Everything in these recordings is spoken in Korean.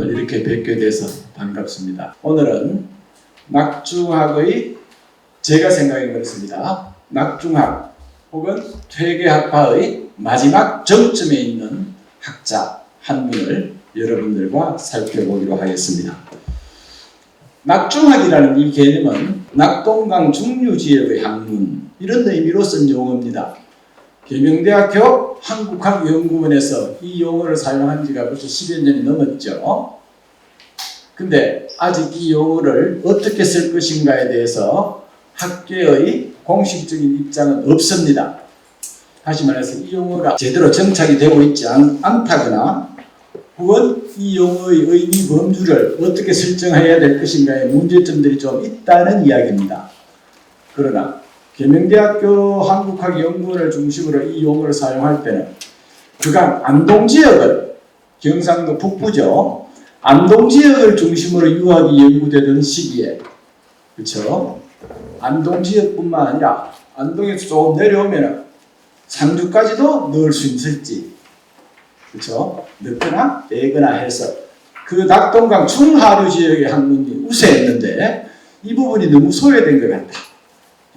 여러분을 이렇게 뵙게 돼서 반갑습니다. 오늘은 낙중학의 제가 생각이 그렇습니다. 낙중학 혹은 퇴계학파의 마지막 정점에 있는 학자 한 분을 여러분들과 살펴보기로 하겠습니다. 낙중학이라는 이 개념은 낙동강 중류지역의 학문 이런 의미로 쓴 용어입니다. 계명대학교 한국학연구원에서 이 용어를 사용한 지가 벌써 10여 년이 넘었죠. 근데 아직 이 용어를 어떻게 쓸 것인가에 대해서 학계의 공식적인 입장은 없습니다. 다시 말해서 이 용어가 제대로 정착이 되고 있지 않다거나 혹은 이 용어의 의미 범주를 어떻게 설정해야 될 것인가의 문제점들이 좀 있다는 이야기입니다. 그러나 계명대학교 한국학연구원을 중심으로 이 용어를 사용할 때는 그간 안동지역을 경상도 북부죠. 안동지역을 중심으로 유학이 연구되던 시기에 그렇죠? 안동지역뿐만 아니라 안동에서 조금 내려오면 상주까지도 넣을 수 있을지 그렇죠? 넣거나 빼거나 해서 그 낙동강 중하류 지역의 학문이 우세했는데 이 부분이 너무 소외된 것 같다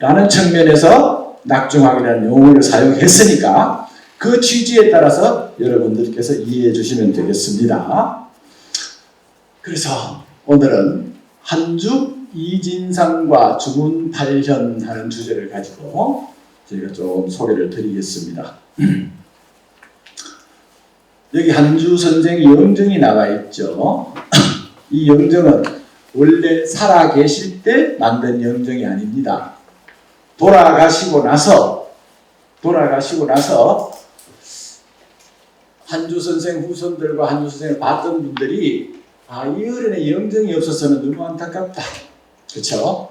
라는 측면에서 낙중학이라는 용어를 사용했으니까 그 취지에 따라서 여러분들께서 이해해 주시면 되겠습니다. 그래서 오늘은 한주 이진상과 주문팔현 하는 주제를 가지고 저희가 좀 소개를 드리겠습니다. 여기 한주 선생의 영정이 나와 있죠. 이 영정은 원래 살아 계실 때 만든 영정이 아닙니다. 돌아가시고 나서 한주 선생 후손들과 한주 선생을 봤던 분들이 이 어른의 영정이 없어서는 너무 안타깝다. 그렇죠?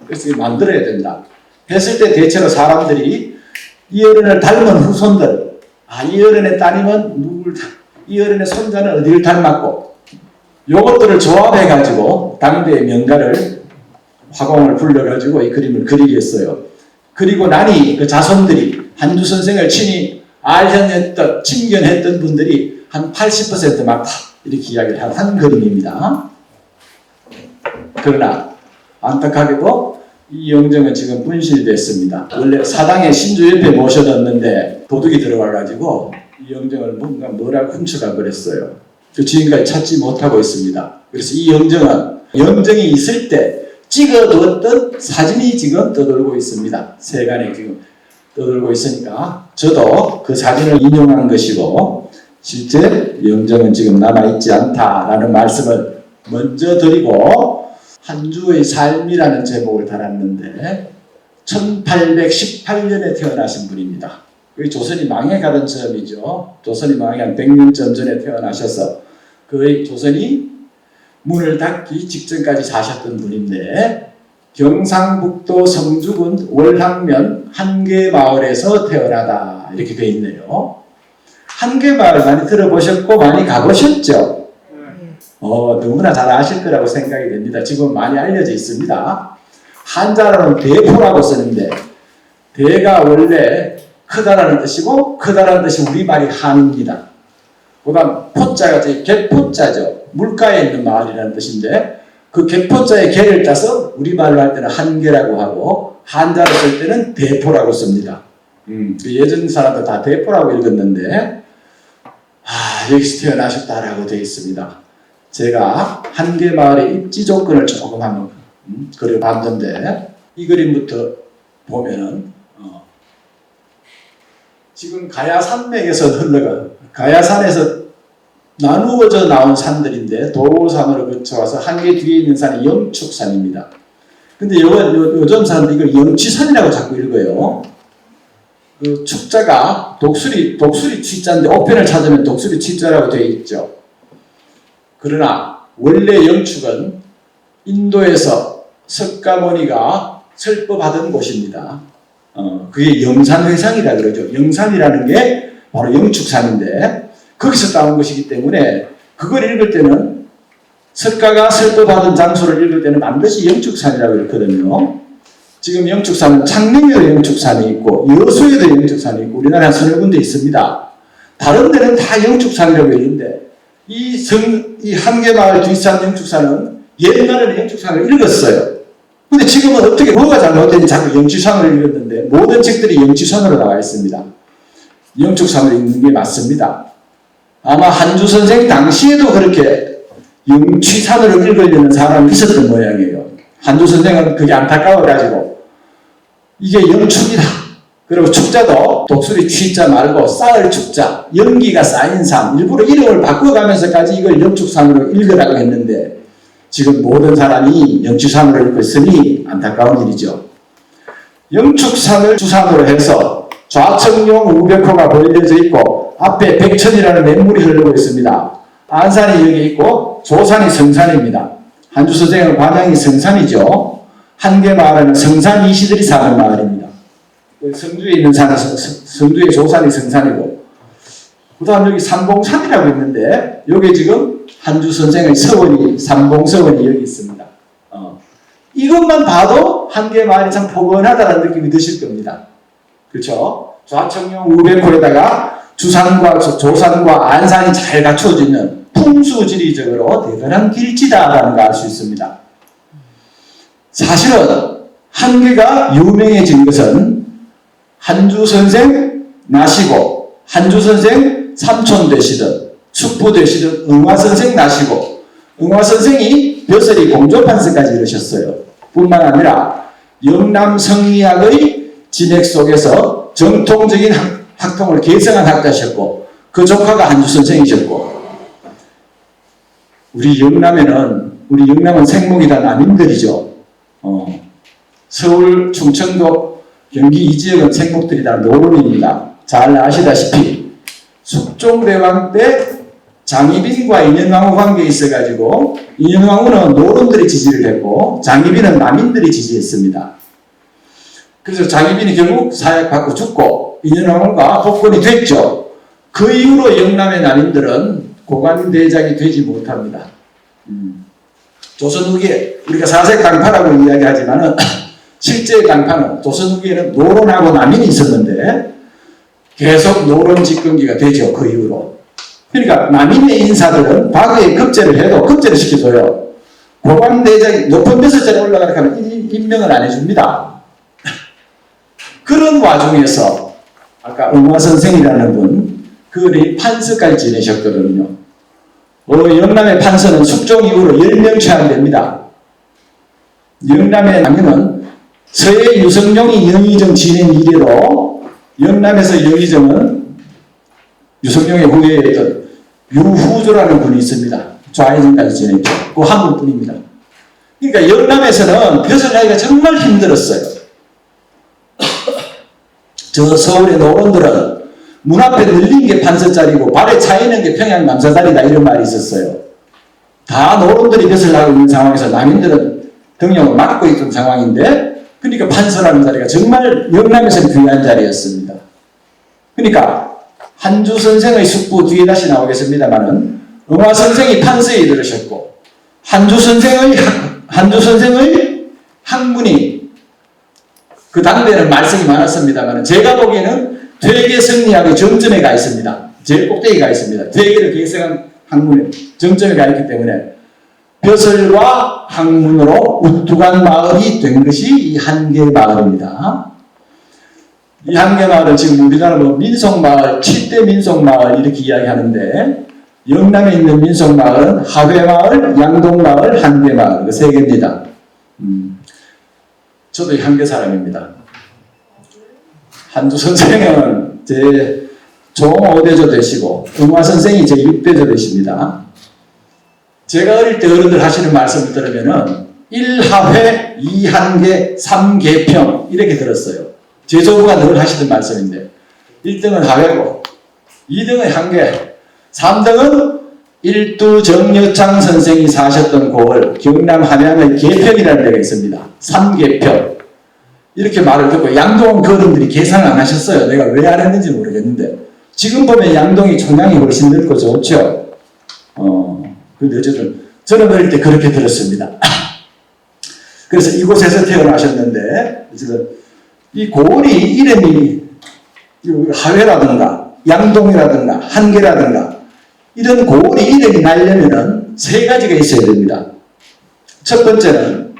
그래서 만들어야 된다. 했을 때 대체로 사람들이 이 어른을 닮은 후손들, 이 어른의 따님은 누굴 이 어른의 손자는 어디를 닮았고 요것들을 조합해가지고 당대의 명가를 화공을 불러가지고 이 그림을 그리겠어요. 그리고 나니 그 자손들이 한주 선생을 친히 알현했던, 친견했던 분들이 한 80% 맞다. 이렇게 이야기를 한 그림입니다. 그러나 안타깝게도 이 영정은 지금 분실됐습니다. 원래 사당에 신주 옆에 모셔뒀는데 도둑이 들어와가지고 이 영정을 뭐라고 훔쳐가 버렸어요. 그 지금까지 찾지 못하고 있습니다. 그래서 이 영정이 있을 때 찍어두었던 사진이 지금 떠돌고 있습니다. 세간에 지금 떠돌고 있으니까 저도 그 사진을 인용한 것이고 실제 영정은 지금 남아있지 않다라는 말씀을 먼저 드리고 한주의 삶이라는 제목을 달았는데 1818년에 태어나신 분입니다. 조선이 망해가던 즈음이죠. 조선이 망해한 100년쯤 전에 태어나셔서 거의 조선이 문을 닫기 직전까지 사셨던 분인데 경상북도 성주군 월항면 한계마을에서 태어나다 이렇게 되어 있네요. 한계마을 많이 들어보셨고 많이 가보셨죠? 너무나 잘 아실 거라고 생각이 됩니다. 지금 많이 알려져 있습니다. 한자로는 대포라고 쓰는데 대가 원래 크다라는 뜻이고 크다라는 뜻이 우리말이 한입니다. 그 다음 포자가 개포자죠. 물가에 있는 마을이라는 뜻인데 그 개포자의 개를 따서 우리말로 할 때는 한계라고 하고 한자로 쓸 때는 대포라고 씁니다. 예전 사람들 다 대포라고 읽었는데 여기서 태어나셨다라고 되어 있습니다. 제가 한계마을의 입지 조건을 조금 한번 그려봤는데 이 그림부터 보면은 지금 가야산맥에서 가야산에서 나누어져 나온 산들인데 도로산으로 거쳐와서 한계 뒤에 있는 산이 영축산입니다. 근데 요즘 사람들이 이걸 영취산이라고 자꾸 읽어요. 그 축자가 독수리 취자인데 오편을 찾으면 독수리 취자라고 되어 있죠. 그러나 원래 영축은 인도에서 석가모니가 설법하던 곳입니다. 그게 영산회상이라 그러죠. 영산이라는 게 바로 영축산인데 거기서 따온 것이기 때문에 그걸 읽을 때는 석가가 설법하던 장소를 읽을 때는 반드시 영축산이라고 읽거든요. 지금 영축산은 창릉에도 영축산이 있고 여수에도 영축산이 있고 우리나라에 서너 군데 있습니다. 다른 데는 다 영축산이라고 읽는데 이 한계마을 뒷산 영축사는 옛날에는 영축상을 읽었어요. 근데 지금은 어떻게 뭐가 잘못된지 자꾸 영축상을 읽었는데 모든 책들이 영축상으로 나와 있습니다. 영축상을 읽는 게 맞습니다. 아마 한주 선생 당시에도 그렇게 영취산으로 읽으려는 사람이 있었던 모양이에요. 한주 선생은 그게 안타까워가지고 이게 영축이다. 그리고 축자도 독수리 취자 말고 쌓을 축자, 연기가 쌓인 산, 일부러 이름을 바꿔가면서까지 이걸 영축산으로 읽으라고 했는데 지금 모든 사람이 영축산으로 읽고 있으니 안타까운 일이죠. 영축산을 주산으로 해서 좌청룡 우백호가 보여져 있고 앞에 백천이라는 맹물이 흐르고 있습니다. 안산이 여기 있고 조산이 성산입니다. 한주 선생은 관양이 성산이죠. 한계마을은 성산 이시들이 사는 마을입니다. 성주에 있는 산은 성주의 조산이 성산이고 그 다음 여기 삼봉산이라고 있는데 여기 지금 한주 선생의 서원이 삼봉서원이 여기 있습니다. 이것만 봐도 한계마을이 참 포근하다는 느낌이 드실 겁니다. 그렇죠? 좌청룡 우백호에다가 주산과 조산과 안산이 잘 갖춰져 있는 풍수지리적으로 대단한 길지다라는 걸 알 수 있습니다. 사실은 한계가 유명해진 것은 한주 선생 나시고 한주 선생 삼촌 되시던 숙부 되시던 응화 선생 나시고 응화 선생이 벼슬이 공조판서까지 이르셨어요. 뿐만 아니라 영남 성리학의 진액 속에서 정통적인 학통을 개성한 학자셨고 그 조카가 한주 선생이셨고 우리 영남은 생목이다 남인들이죠. 서울, 충청도, 경기 이 지역은 생목들이 다 노론입니다. 잘 아시다시피 숙종대왕 때 장희빈과 인현왕후 관계에 있어가지고 인현왕후는 노론들이 지지를 했고 장희빈은 남인들이 지지했습니다. 그래서 장희빈이 결국 사약받고 죽고 인현왕후가 복권이 됐죠. 그 이후로 영남의 남인들은 고관대장이 되지 못합니다. 조선 후기에 우리가 사색 강파라고 이야기하지만은 실제 강파는 조선 후기에는 노론하고 남인이 있었는데 계속 노론 집권기가 되죠. 그 이후로. 그러니까 남인의 인사들은 과거에 급제를 해도 급제를 시켜줘요. 고관대장이 높은 벼슬자리에 올라가게 하면 임명을 안 해줍니다. 그런 와중에서 아까 응화 선생이라는 분 그분이 판서까지 지내셨거든요. 영남의 판서는 숙종 이후로 10명 채용됩니다. 영남의 남인은 서해 유성룡이 영의정 지낸 이래로 영남에서 영의정은 유성룡의 후예였던 유후조라는 분이 있습니다. 좌회전까지 지냈죠. 그 한 분뿐입니다. 그러니까 영남에서는 벼슬하기가 정말 힘들었어요. 저 서울의 노론들은 문 앞에 늘린 게 판서자리고 발에 차이는 게 평양 남사다리다 이런 말이 있었어요. 다 노론들이 벼슬을 하고 있는 상황에서 남인들은 등용을 막고 있던 상황인데 그러니까 판서라는 자리가 정말 영남에서는 귀한 자리였습니다. 그러니까 한주 선생의 숙부 뒤에 다시 나오겠습니다만은 응화 선생이 판서에 이르셨고 한주 선생의 학문이 그 당대에는 말썽이 많았습니다만 제가 보기에는 퇴계 성리학의 정점에 가 있습니다. 제일 꼭대기에 가 있습니다. 퇴계를 개성한 학문의 정점에 가 있기 때문에 벼슬과 학문으로 우뚝한 마을이 된 것이 이 한계마을입니다. 이 한계마을은 지금 우리나라 민속마을, 7대 민속마을 이렇게 이야기하는데 영남에 있는 민속마을은 하회마을, 양동마을, 한계마을 그 세 개입니다. 저도 한계 사람입니다. 한주 선생은 제 종5대조 되시고 응화 선생이 제 6대조 되십니다. 제가 어릴 때 어른들 하시는 말씀을 들으면은 1하회, 2한계, 3계평 이렇게 들었어요. 제 조부가 늘 하시던 말씀인데 1등은 하회고 2등은 한계, 3등은 일두정여창 선생이 사셨던 곳을 경남 함양의 계평이라는 데가 있습니다. 3계평 이렇게 말을 듣고 양동 거름들이 계산을 안 하셨어요. 내가 왜 안 했는지 모르겠는데 지금 보면 양동이 총량이 훨씬 넓고 좋죠. 근데 어쨌든 저는 어릴 때 그렇게 들었습니다. 그래서 이곳에서 태어나셨는데 어쨌든 이 고을이 이름이 하회라든가 양동이라든가 한계라든가 이런 고을이 이름이 나려면은 세 가지가 있어야 됩니다. 첫 번째는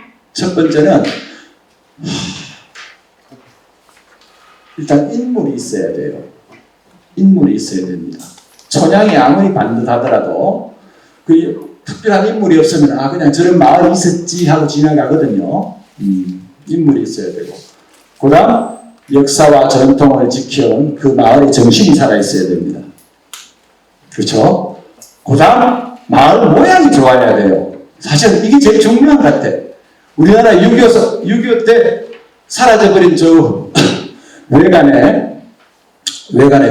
일단 인물이 있어야 돼요. 인물이 있어야 됩니다. 촌양이 아무리 반듯하더라도 그 특별한 인물이 없으면 그냥 저런 마을이 있었지 하고 지나가거든요. 인물이 있어야 되고, 그 다음 역사와 전통을 지켜온 그 마을의 정신이 살아있어야 됩니다. 그렇죠? 그 다음 마을 모양이 좋아야 돼요. 사실 이게 제일 중요한 것 같아. 우리나라 6.25 때 사라져버린 저 외관에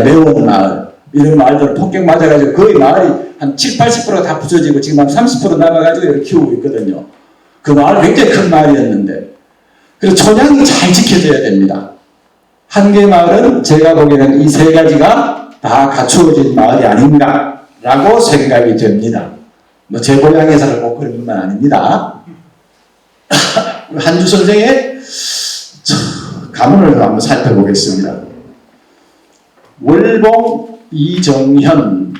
매운 마을, 이런 마을들은 폭격 맞아가지고 거의 마을이 한 70~80%가 다 부서지고 지금 한 30% 남아가지고 이렇게 키우고 있거든요. 그 마을 굉장히 큰 마을이었는데, 그래서 촌양이 잘 지켜져야 됩니다. 한계마을은 제가 보기에는 이 세 가지가 다 갖추어진 마을이 아닌가라고 생각이 됩니다. 뭐 제 고향에서는 꼭 그런 것만 아닙니다. 한주 선생의 가문을 한번 살펴보겠습니다. 월봉 이정현.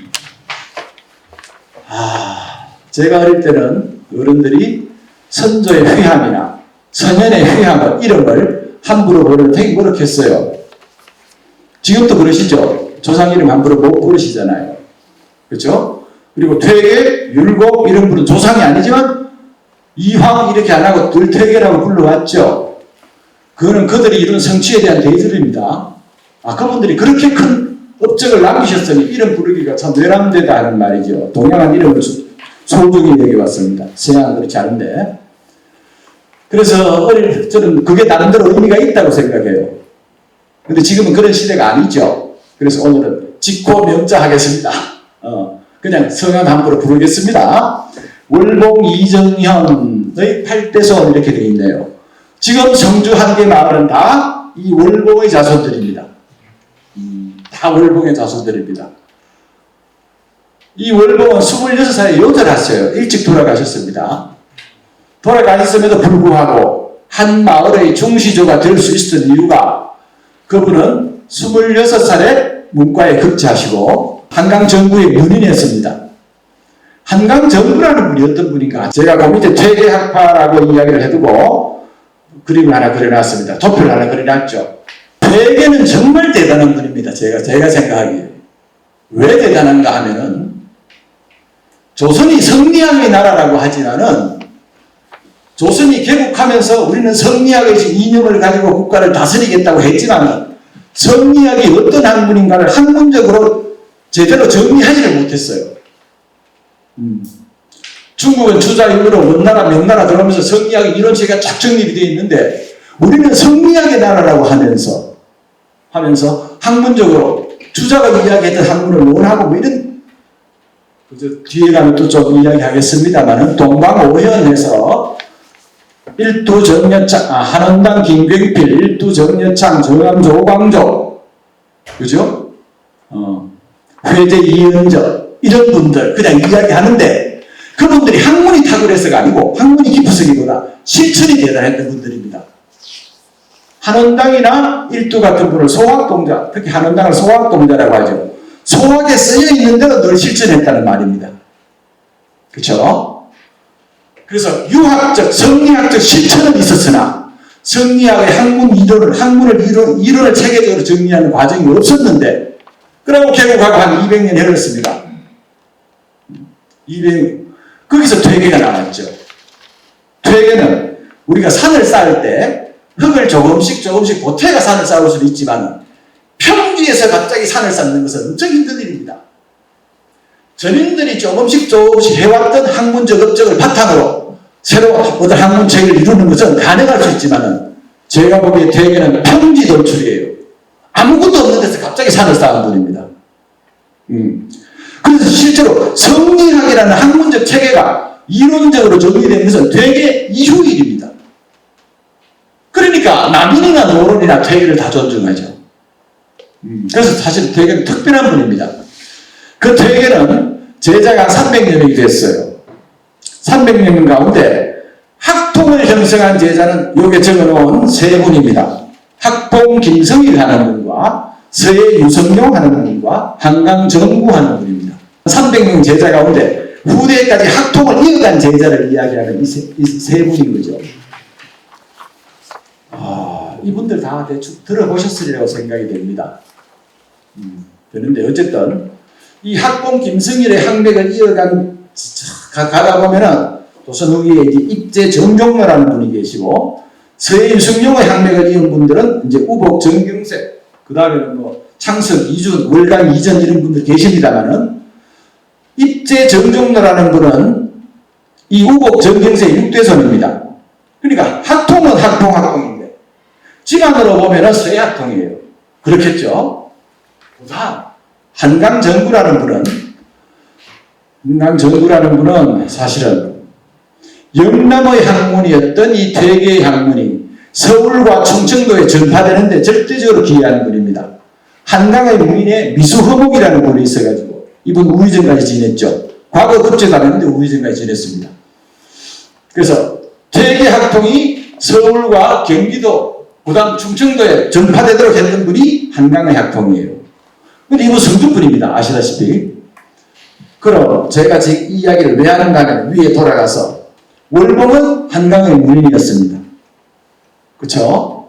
제가 어릴 때는 어른들이 선조의 휘함이나 선현의 휘함 이름을 함부로 부르는 되게 버럭했어요. 지금도 그러시죠? 조상 이름 함부로 못 부르시잖아요. 그렇죠? 그리고 퇴계, 율곡 이런 분은 조상이 아니지만 이황 이렇게 안 하고 들퇴계라고 불러왔죠. 그거는 그들이 이룬 성취에 대한 대절입니다. 그분들이 그렇게 큰 업적을 남기셨으니 이름 부르기가 참 외람되다 하는 말이죠. 동양한 이름을 소중히 여겨왔습니다. 서양은 그렇지 않은데. 그래서 저는 그게 나름대로 의미가 있다고 생각해요. 근데 지금은 그런 시대가 아니죠. 그래서 오늘은 직고 명자 하겠습니다. 그냥 성함 함부로 부르겠습니다. 월봉 이정현의 8대손 이렇게 되어 있네요. 지금 성주 한계 마을은 다 이 월봉의 자손들입니다. 다 월봉의 자손들입니다. 이 월봉은 26살에 요절하셨어요. 일찍 돌아가셨습니다. 돌아가셨음에도 불구하고 한 마을의 중시조가 될 수 있었던 이유가, 그분은 26살에 문과에 급제하시고 한강정구의 문인이었습니다. 한강정구라는 분이 어떤 분인가? 제가 그 밑에 퇴계학파라고 이야기를 해두고 그림을 하나 그려놨습니다. 도표를 하나 그려놨죠. 퇴계는 정말 대단한 분입니다. 제가 생각하기에. 왜 대단한가 하면은, 조선이 성리학의 나라라고 하지만은 조선이 개국하면서 우리는 성리학의 이념을 가지고 국가를 다스리겠다고 했지만은 성리학이 어떤 학문인가를 학문적으로 제대로 정리하지를 못했어요. 중국은 주자 이후로 원나라 명나라 들어오면서 성리학의 이론체계가 쫙 정립이 되어 있는데, 우리는 성리학의 나라라고 하면서 학문적으로 주자가 이야기했던 학문을 논하고 뭐 이런, 뒤에 가면 또 좀 이야기하겠습니다만은 동방오현에서 일두정여창, 한원당 김경필, 일두정여창, 정암 조광조, 그죠? 회제 이은저 이런 분들 그냥 이야기하는데, 그분들이 학문이 탁월해서가 아니고 학문이 깊어서기보다 실천이 대단했던 분들입니다. 한원당이나 일두 같은 분을 소학동자, 특히 한원당을 소학동자라고 하죠. 소학에 쓰여 있는 대로 늘 실천했다는 말입니다. 그렇죠? 그래서 유학적, 성리학적 실천은 있었으나 성리학의 학문을 체계적으로 정리하는 과정이 없었는데, 그러고 개국하고 한 200년 흘렀습니다. 200년. 거기서 퇴계가 나왔죠. 퇴계는 우리가 산을 쌓을 때 흙을 조금씩 보태가 산을 쌓을 수는 있지만 평지에서 갑자기 산을 쌓는 것은 엄청 힘든 일입니다. 전인들이 조금씩 해왔던 학문적 업적을 바탕으로 새로 어떤 학문체계를 이루는 것은 가능할 수 있지만, 제가 보기에 퇴계는 평지 돌출이에요. 아무것도 없는 데서 갑자기 산을 쌓은 분입니다. 그래서 실제로 성리학이라는 학문적 체계가 이론적으로 정리된 것은 퇴계 이후 일입니다. 그러니까 남인이나 노론이나 퇴계를 다 존중하죠. 그래서 사실 퇴계는 특별한 분입니다. 그 퇴계는 제자가 300명이 됐어요. 300명 가운데 학통을 형성한 제자는 여기에 적어놓은 세 분입니다. 학봉 김성일 하는 분과 서해 유성룡 하는 분과 한강정구 하는 분입니다. 300명 제자 가운데 후대까지 학통을 이어간 제자를 이야기하는 이 세 분인 거죠. 이분들 다 대충 들어보셨으리라고 생각이 됩니다. 되는데 어쨌든 이 학봉 김승일의 학맥을 가다 보면은 조선 후기에 이제 입제 정종로라는 분이 계시고 서해 유승용의 학맥을 이은 분들은 이제 우복 정경세, 그 다음에는 뭐 창석 이준, 월강 이전 이런 분들 계십니다만은 입제 정종로라는 분은 이 우복 정경세 6대손입니다. 그러니까 학통은 학통인데 지간으로 보면은 서해학통이에요. 그렇겠죠? 그다음 한강정구라는 분은 사실은 영남의 학문이었던 이 퇴계의 학문이 서울과 충청도에 전파되는데 절대적으로 기여하는 분입니다. 한강의 무인에 미수허목이라는 분이 있어가지고 이분 우의정까지 지냈죠. 과거 급제도 안 했는데 우의정까지 지냈습니다. 그래서 퇴계학통이 서울과 경기도 그다음 충청도에 전파되도록 했던 분이 한강의 학통이에요. 근데 이분 성주분입니다. 아시다시피. 그럼 제가 지금 이 이야기를 왜 하는가 하면 위에 돌아가서 월봉은 한강의 문인이었습니다. 그렇죠?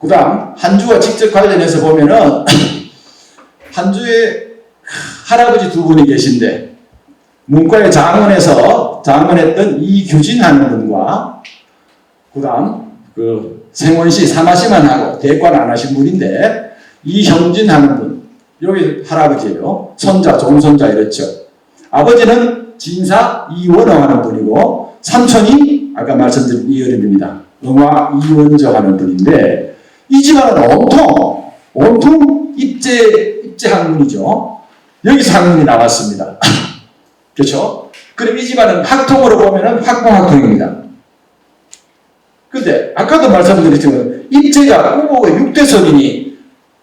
그 다음 한주와 직접 관련해서 보면은 한주에 할아버지 두 분이 계신데 문과의 장원했던 이규진 하는 분과 그 다음 생원시 사마시만 하고 대관 안 하신 분인데 이형진 하는 분, 여기 할아버지예요. 손자, 종손자 이렇죠. 아버지는 진사 이원호 하는 분이고 삼촌이 아까 말씀드린 이어름입니다. 응화 이원저 하는 분인데 이 집안은 온통 입제 학문이죠. 여기서 학문이 나왔습니다. 그렇죠? 그럼 이 집안은 학통으로 보면은 학봉학통입니다. 근데 아까도 말씀드렸지만 입제가 우복의 6대손이니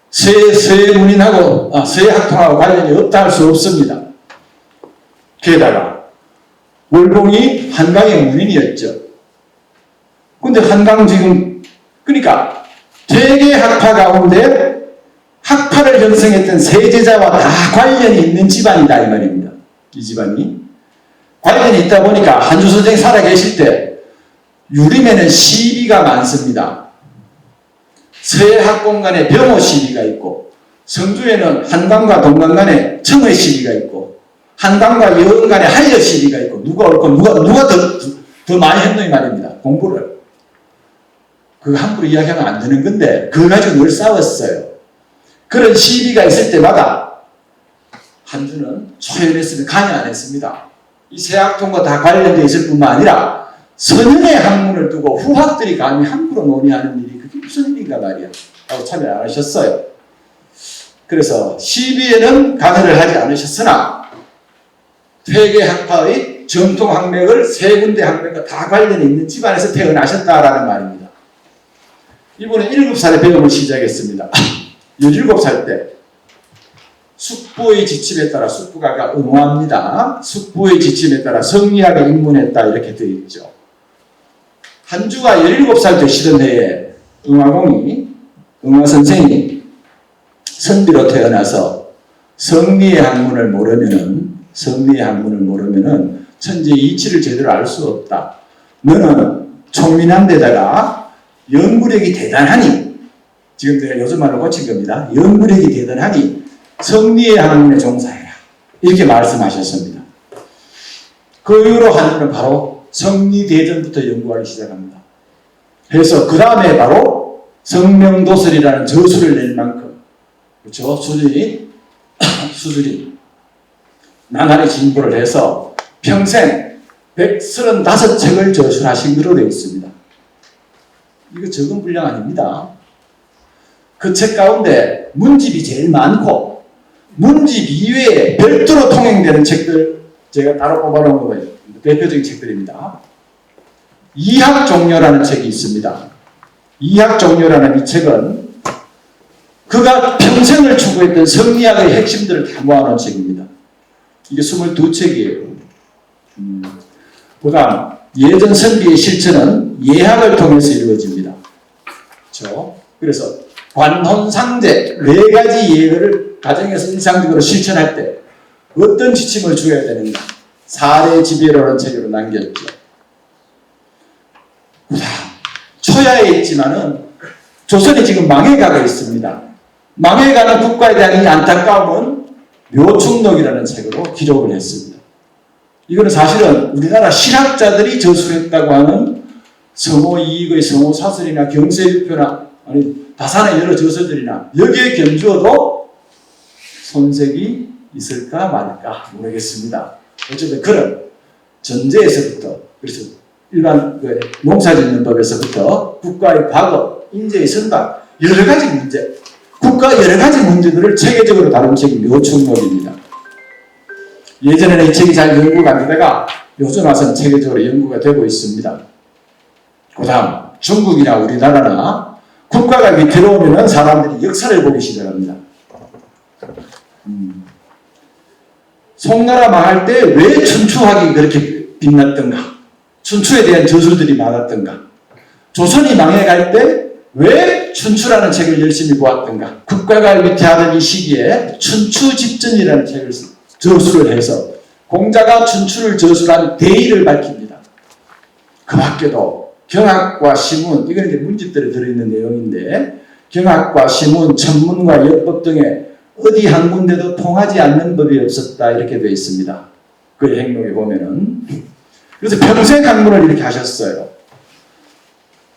서해문인하고 서해학통하고 관련이 없다 할 수 없습니다. 게다가 월봉이 한강의 문인이었죠. 근데 한강 지금 그러니까 퇴계 학파 가운데 학파를 형성했던 세제자와 다 관련이 있는 집안이다 이 말입니다. 이 집안이 관련이 있다 보니까 한주 선생이 살아계실 때 유림에는 시비가 많습니다. 서해학봉 간에 병호 시비가 있고 성주에는 한강과 동강 간에 청의 시비가 있고 한강과 여은 간에 한려 시비가 있고 누가 옳고 누가 더 많이 했노 이 말입니다. 공부를. 그거 함부로 이야기하면 안 되는 건데 그거 가지고 늘 싸웠어요. 그런 시비가 있을 때마다 한주는 초연했으면 관여 안 했습니다. 이 서해학통과 다 관련되어 있을 뿐만 아니라 선현의 학문을 두고 후학들이 감히 함부로 논의하는 일이 그게 무슨 일인가 말이야. 라고 참여 안 하셨어요. 그래서 시비에는 관여를 하지 않으셨으나 퇴계학파의 정통 학맥을 세 군데 학맥과 다 관련이 있는 집안에서 태어나셨다라는 말입니다. 이분은 7살에 배움을 시작했습니다. 17살 때 숙부의 지침에 따라 숙부가 응화입니다. 숙부의 지침에 따라 성리학에 입문했다 이렇게 되어 있죠. 한주가 17살 되시던 해에 응화 선생이 선비로 태어나서 성리의 학문을 모르면은 천지의 이치를 제대로 알 수 없다. 너는 총민한 데다가 연구력이 대단하니 지금 내가 요즘 말로 고친 겁니다. 연구력이 대단하니 성리의 학문에 종사해라. 이렇게 말씀하셨습니다. 그 이후로 한주는 바로 성리대전부터 연구하기 시작합니다. 그래서 그 다음에 바로 성명도설이라는 저술을 낼 만큼 그렇죠? 수준이 나날이 진보를 해서 평생 135책을 저술하신 것으로 되어 있습니다. 이거 적은 분량 아닙니다. 그 책 가운데 문집이 제일 많고 문집 이외에 별도로 통행되는 책들 제가 따로 뽑아놓은 거예요. 대표적인 책들입니다. 이학종려라는 책이 있습니다. 이학종려라는 이 책은 그가 평생을 추구했던 성리학의 핵심들을 다 모아놓은 책입니다. 이게 22책이에요. 그 다음 예전 선비의 실천은 예학을 통해서 이루어집니다. 그렇죠? 그래서 관혼상제 4가지 예를 가정에서 일상적으로 실천할 때 어떤 지침을 줘야 되는가 사례 지배로라는 책으로 남겼죠. 초야에 있지만은 조선이 지금 망해가고 있습니다. 망해가는 국가에 대한 이 안타까움은 묘충록이라는 책으로 기록을 했습니다. 이거는 사실은 우리나라 실학자들이 저술했다고 하는 성호 이익의 성호사설이나 경세일표나 아니 다산의 여러 저서들이나 여기에 견주어도 손색이 있을까 말까 모르겠습니다. 어쨌든 그런 전제에서부터 그래서 일반 농사짓는 법에서부터 국가의 과거, 인재의 선박 여러 가지 문제 국가 여러 가지 문제들을 체계적으로 다룬 책이 묘충록입니다. 예전에는 이 책이 잘 연구가 안 되다가 요즘 와서는 체계적으로 연구가 되고 있습니다. 그 다음 중국이나 우리나라나 국가가 위태로우면 사람들이 역사를 보기 시작합니다. 송나라 망할 때 왜 춘추학이 그렇게 빛났던가? 춘추에 대한 저술들이 많았던가? 조선이 망해갈 때 왜 춘추라는 책을 열심히 보았던가? 국가가 위태하던 이 시기에 춘추집전이라는 책을 저술을 해서 공자가 춘추를 저술한 대의를 밝힙니다. 그 밖에도 경학과 시문, 이건 이제 문집들에 들어있는 내용인데 경학과 시문, 천문과 역법 등의 어디 한 군데도 통하지 않는 법이 없었다 이렇게 되어 있습니다. 그 행록에 보면은 그래서 평생 학문을 이렇게 하셨어요.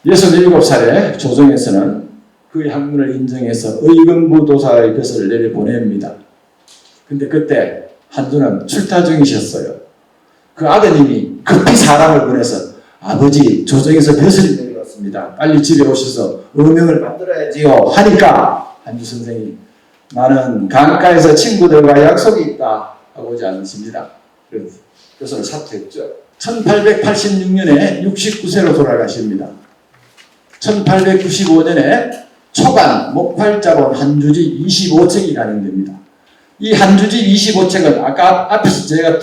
67살에 조정에서는 그 학문을 인정해서 의금부 도사의 벼슬을 내려보냅니다. 근데 그때 한두는 출타 중이셨어요. 그 아드님이 급히 사람을 보내서 아버지 조정에서 벼슬이 내려왔습니다. 빨리 집에 오셔서 어명을 만들어야지요 하니까 한두 선생이 나는 강가에서 친구들과 약속이 있다 하고 오지 않으십니다. 그래서 벼슬을 사퇴했죠. 1886년에 69세로 돌아가십니다. 1895년에 초간 목활자본 한주지 25책이 간행됩니다. 이 한주지 25책은 아까 앞에서 제가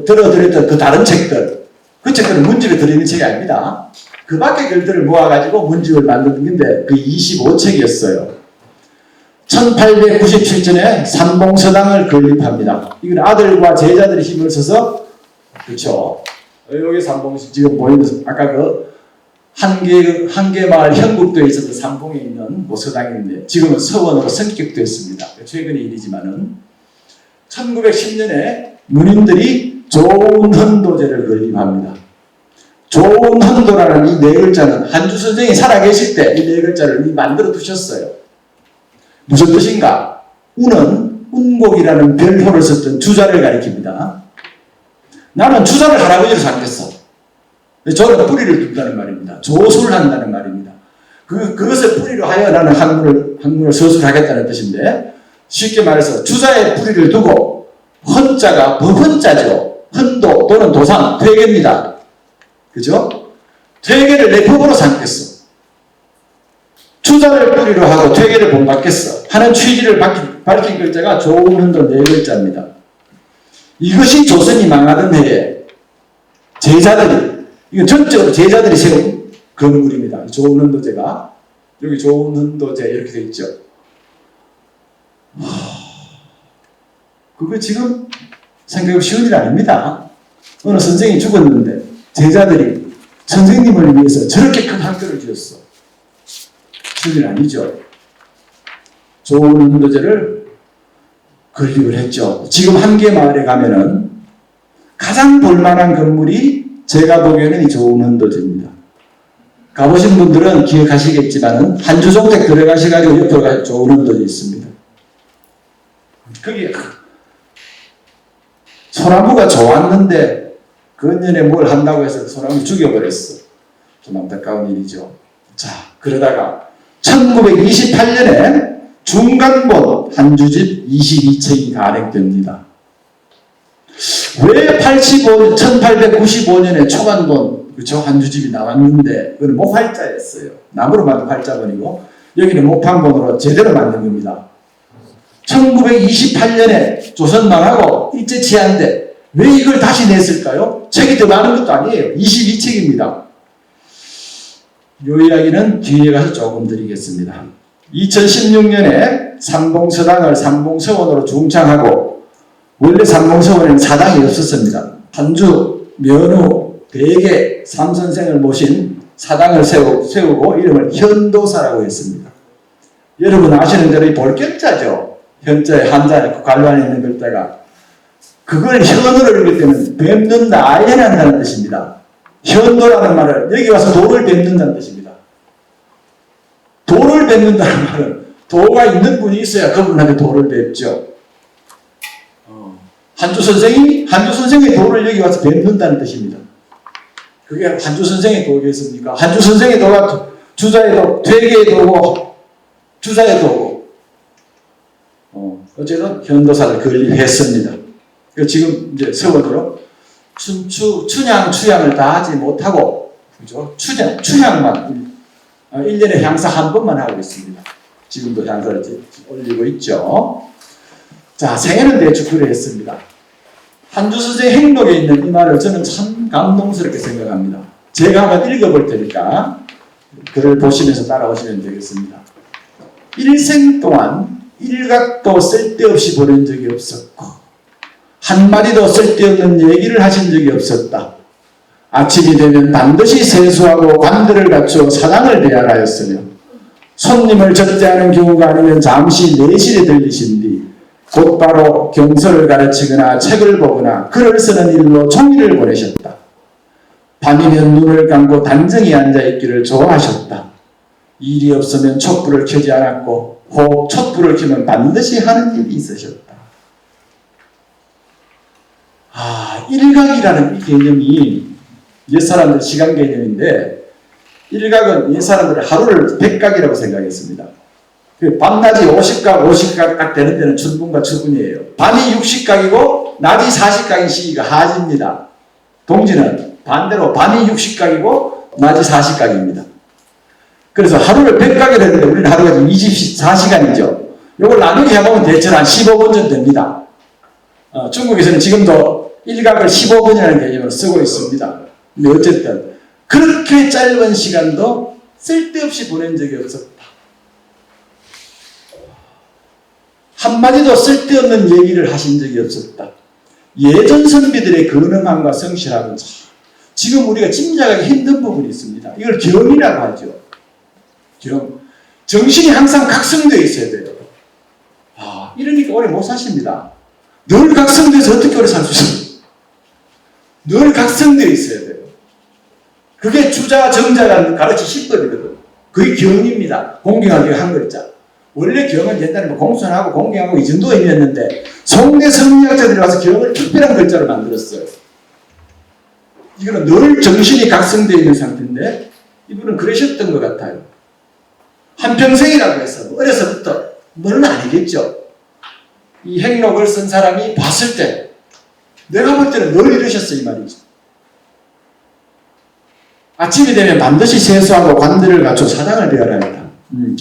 들어드렸던 그 다른 책들 그 책들은 문집에 들어있는 책이 아닙니다. 그 밖의 글들을 모아가지고 문집을 만드는 건데 그 25책이었어요. 1897년에 삼봉서당을 건립합니다. 이건 아들과 제자들이 힘을 써서 그렇죠. 여기 삼봉서 지금 보이는 아까 그 한계마을 현국도에 있었던 삼봉에 있는 서당인데 지금은 서원으로 성격됐습니다. 최근의 일이지만은 1910년에 문인들이 조은헌도제를 건립합니다. 조은헌도라는 이 네 글자는 한주 선생이 살아계실 때 이 네 글자를 만들어 두셨어요. 무슨 뜻인가? 운은 운곡이라는 별호를 썼던 주자를 가리킵니다. 나는 주자를 할아버지로 삼겠어. 저는 뿌리를 둔다는 말입니다. 조술을 한다는 말입니다. 그것을 뿌리로 하여 나는 학문을 서술하겠다는 뜻인데 쉽게 말해서 주자의 뿌리를 두고 헌자가 법헌자죠. 헌도 또는 도상, 퇴계입니다. 그죠? 퇴계를 내 법으로 삼겠어. 주자를 뿌리로 하고 퇴계를 본받겠어 하는 취지를 밝힌 글자가 조은헌도 네 글자입니다. 이것이 조선이 망하던 해에 제자들이 이건 전적으로 제자들이 세운 건물입니다. 조은헌도제가 여기 조은헌도제 이렇게 되어 있죠. 그거 지금 생각해보면 쉬운 일 아닙니다. 어느 선생이 죽었는데 제자들이 선생님을 위해서 저렇게 큰 학교를 지었어. 쉬운 일 아니죠. 조은헌도제를 건립을 했죠. 지금 한계마을에 가면은 가장 볼만한 건물이 제가 보기에는 이 조은헌도제입니다. 가보신 분들은 기억하시겠지만 한주종택 들어가셔가지고 옆에 조은헌도제 있습니다. 거기 소나무가 좋았는데 근년에 뭘 한다고 해서 소나무 죽여버렸어. 좀 안타까운 일이죠. 자, 그러다가 1928년에 중간본 한주집 22책이 간행됩니다. 왜 1895년에 초간본 그렇죠? 한주집이 나왔는데 그건 목활자였어요. 나무로 만든 활자본이고 여기는 목판본으로 제대로 만든 겁니다. 1928년에 조선 망하고 일제 치하인데 왜 이걸 다시 냈을까요? 책이 더 많은 것도 아니에요. 22책입니다. 이 이야기는 뒤에 가서 조금 드리겠습니다. 2016년에 삼봉서당을 삼봉서원으로 중창하고 원래 삼공서원에는 사당이 없었습니다. 한주, 면후, 대개 삼선생을 모신 사당을 세우고 이름을 현도사라고 했습니다. 여러분 아시는 대로 이 볼격자죠. 현자에 한자에 관련해 있는 글자가 그걸 현으로 읽을 때는 뵙는다, 아연한다는 뜻입니다. 현도라는 말은 여기 와서 도를 뵙는다는 뜻입니다. 도를 뵙는다는 말은 도가 있는 분이 있어야 그분한테 도를 뵙죠. 한주 선생의 도를 여기 와서 뵙는다는 뜻입니다. 그게 한주 선생의 도겠습니까? 한주 선생의 도가 주자의 도, 퇴계의 도고, 주자의 도고. 어쨌든 현도사를 건립했습니다. 지금 이제 서원으로 춘향, 추향을 다 하지 못하고, 그죠? 추향만 1년에 향사 한 번만 하고 있습니다. 지금도 향사를 올리고 있죠. 자, 생애는 대충 그랬습니다. 한주 선생의 행록에 있는 이 말을 저는 참 감동스럽게 생각합니다. 제가 한번 읽어볼 테니까 글을 보시면서 따라오시면 되겠습니다. 일생 동안 일각도 쓸데없이 보낸 적이 없었고 한마디도 쓸데없는 얘기를 하신 적이 없었다. 아침이 되면 반드시 세수하고 관들을 갖추어 사당을 대하였으며 손님을 접대하는 경우가 아니면 잠시 내실에 들리신 뒤 곧바로 경서를 가르치거나 책을 보거나 글을 쓰는 일로 종일을 보내셨다. 밤이면 눈을 감고 단정히 앉아있기를 좋아하셨다. 일이 없으면 촛불을 켜지 않았고 혹 촛불을 켜면 반드시 하는 일이 있으셨다. 일각이라는 이 개념이 옛사람들 시간 개념인데 일각은 옛사람들은 하루를 100각이라고 생각했습니다. 밤낮이 50각 딱 되는 데는春분과 추분이에요. 밤이 60각이고 낮이 40각인 시기가 하지입니다. 동지는 반대로 밤이 60각이고 낮이 40각입니다. 그래서 하루를 100각을 했는데 우리는 하루가 지금 24시간이죠. 이걸 나누기 해보면 대체로 한 15분 정도 됩니다. 중국에서는 지금도 일각을 15분이라는 개념으로 쓰고 있습니다. 근데 어쨌든 그렇게 짧은 시간도 쓸데없이 보낸 적이 없었다. 한마디도 쓸데없는 얘기를 하신 적이 없었다. 예전 선비들의 근엄함과 성실함은 지금 우리가 짐작하기 힘든 부분이 있습니다. 이걸 경이라고 하죠. 경. 정신이 항상 각성되어 있어야 돼요. 이러니까 오래 못 사십니다. 늘 각성돼서 어떻게 오래 살 수 있어요? 늘 각성되어 있어야 돼요. 그게 주자, 정자라는 가르치 신법이거든. 그게 경입니다. 공경하기 한 글자. 원래 경은 옛날에 공손하고 공경하고 이 정도 의미였는데 송대 성리학자들이 와서 경을 특별한 글자로 만들었어요. 이거는 늘 정신이 각성되어 있는 상태인데 이분은 그러셨던 것 같아요. 한평생이라고 해서 어려서부터 너는 아니겠죠. 이 행록을 쓴 사람이 봤을 때 내가 볼 때는 늘 이러셨어 이 말이죠. 아침이 되면 반드시 세수하고 관들을 갖춰 사당을 배워야 했다.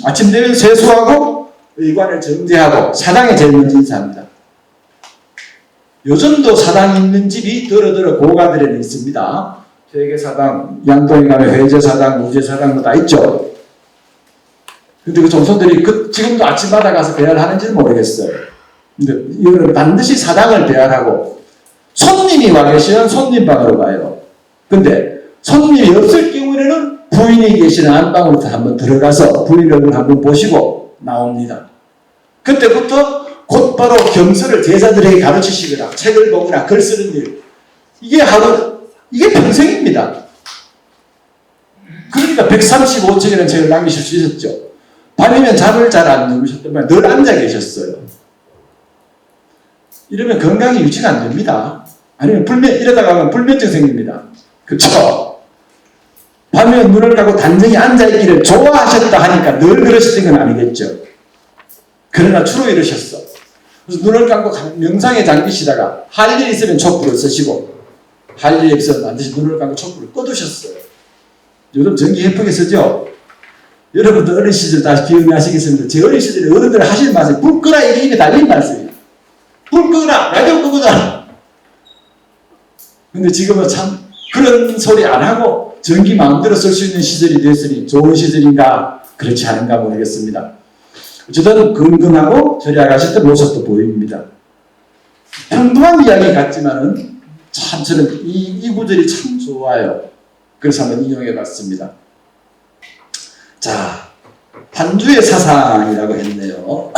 아침 되면 세수하고 의관을 정제하고 사당에 제일 먼저 인사합니다. 요즘도 사당이 있는 집이 더러더러 고가들에는 있습니다. 회계사당, 양동에 가면 회제사당, 우제사당 다 있죠. 근데 그 종손들이 지금도 아침마다 가서 배열을 하는지는 모르겠어요. 근데 이거는 반드시 사당을 배열하고 손님이 와 계시면 손님방으로 가요. 근데 손님이 없을 경우에는 부인이 계시는 안방으로 한번 들어가서 부인 얼굴 한번 보시고 나옵니다. 그때부터 곧바로 경서를 제자들에게 가르치시거나 책을 보거나 글 쓰는 일, 이게 평생입니다. 그러니까 135책이라는 책을 남기실 수 있었죠. 밤이면 잠을 잘 안 주무셨더만 늘 앉아 계셨어요. 이러면 건강이 유지가 안 됩니다. 아니면 이러다가 가면 불면증 생깁니다. 그렇죠? 밤이면 눈을 감고 단정히 앉아있기를 좋아하셨다 하니까 늘 그러셨던 건 아니겠죠. 그러나 주로 이러셨어. 그래서 눈을 감고 명상에 잠기시다가 할 일이 있으면 촛불을 쓰시고 할 일이 없으면 반드시 눈을 감고 촛불을 꺼두셨어요. 요즘 전기 예쁘게 쓰죠? 여러분도 어린 시절 다시 기억나시겠습니다. 제 어린 시절에 어른들 하실 말씀이 불 끄라 이게 입에 달린 말씀이에요. 불 끄라! 라디오 끄고자! 근데 지금은 참 그런 소리 안 하고 전기 마음대로 쓸 수 있는 시절이 됐으니 좋은 시절인가 그렇지 않은가 모르겠습니다. 어쨌든 건강하고 절약하셨던 모습도 보입니다. 평범한 이야기 같지만은 참 저는 이 구절이 참 좋아요. 그래서 한번 인용해 봤습니다. 자, 한 주의 사상이라고 했네요.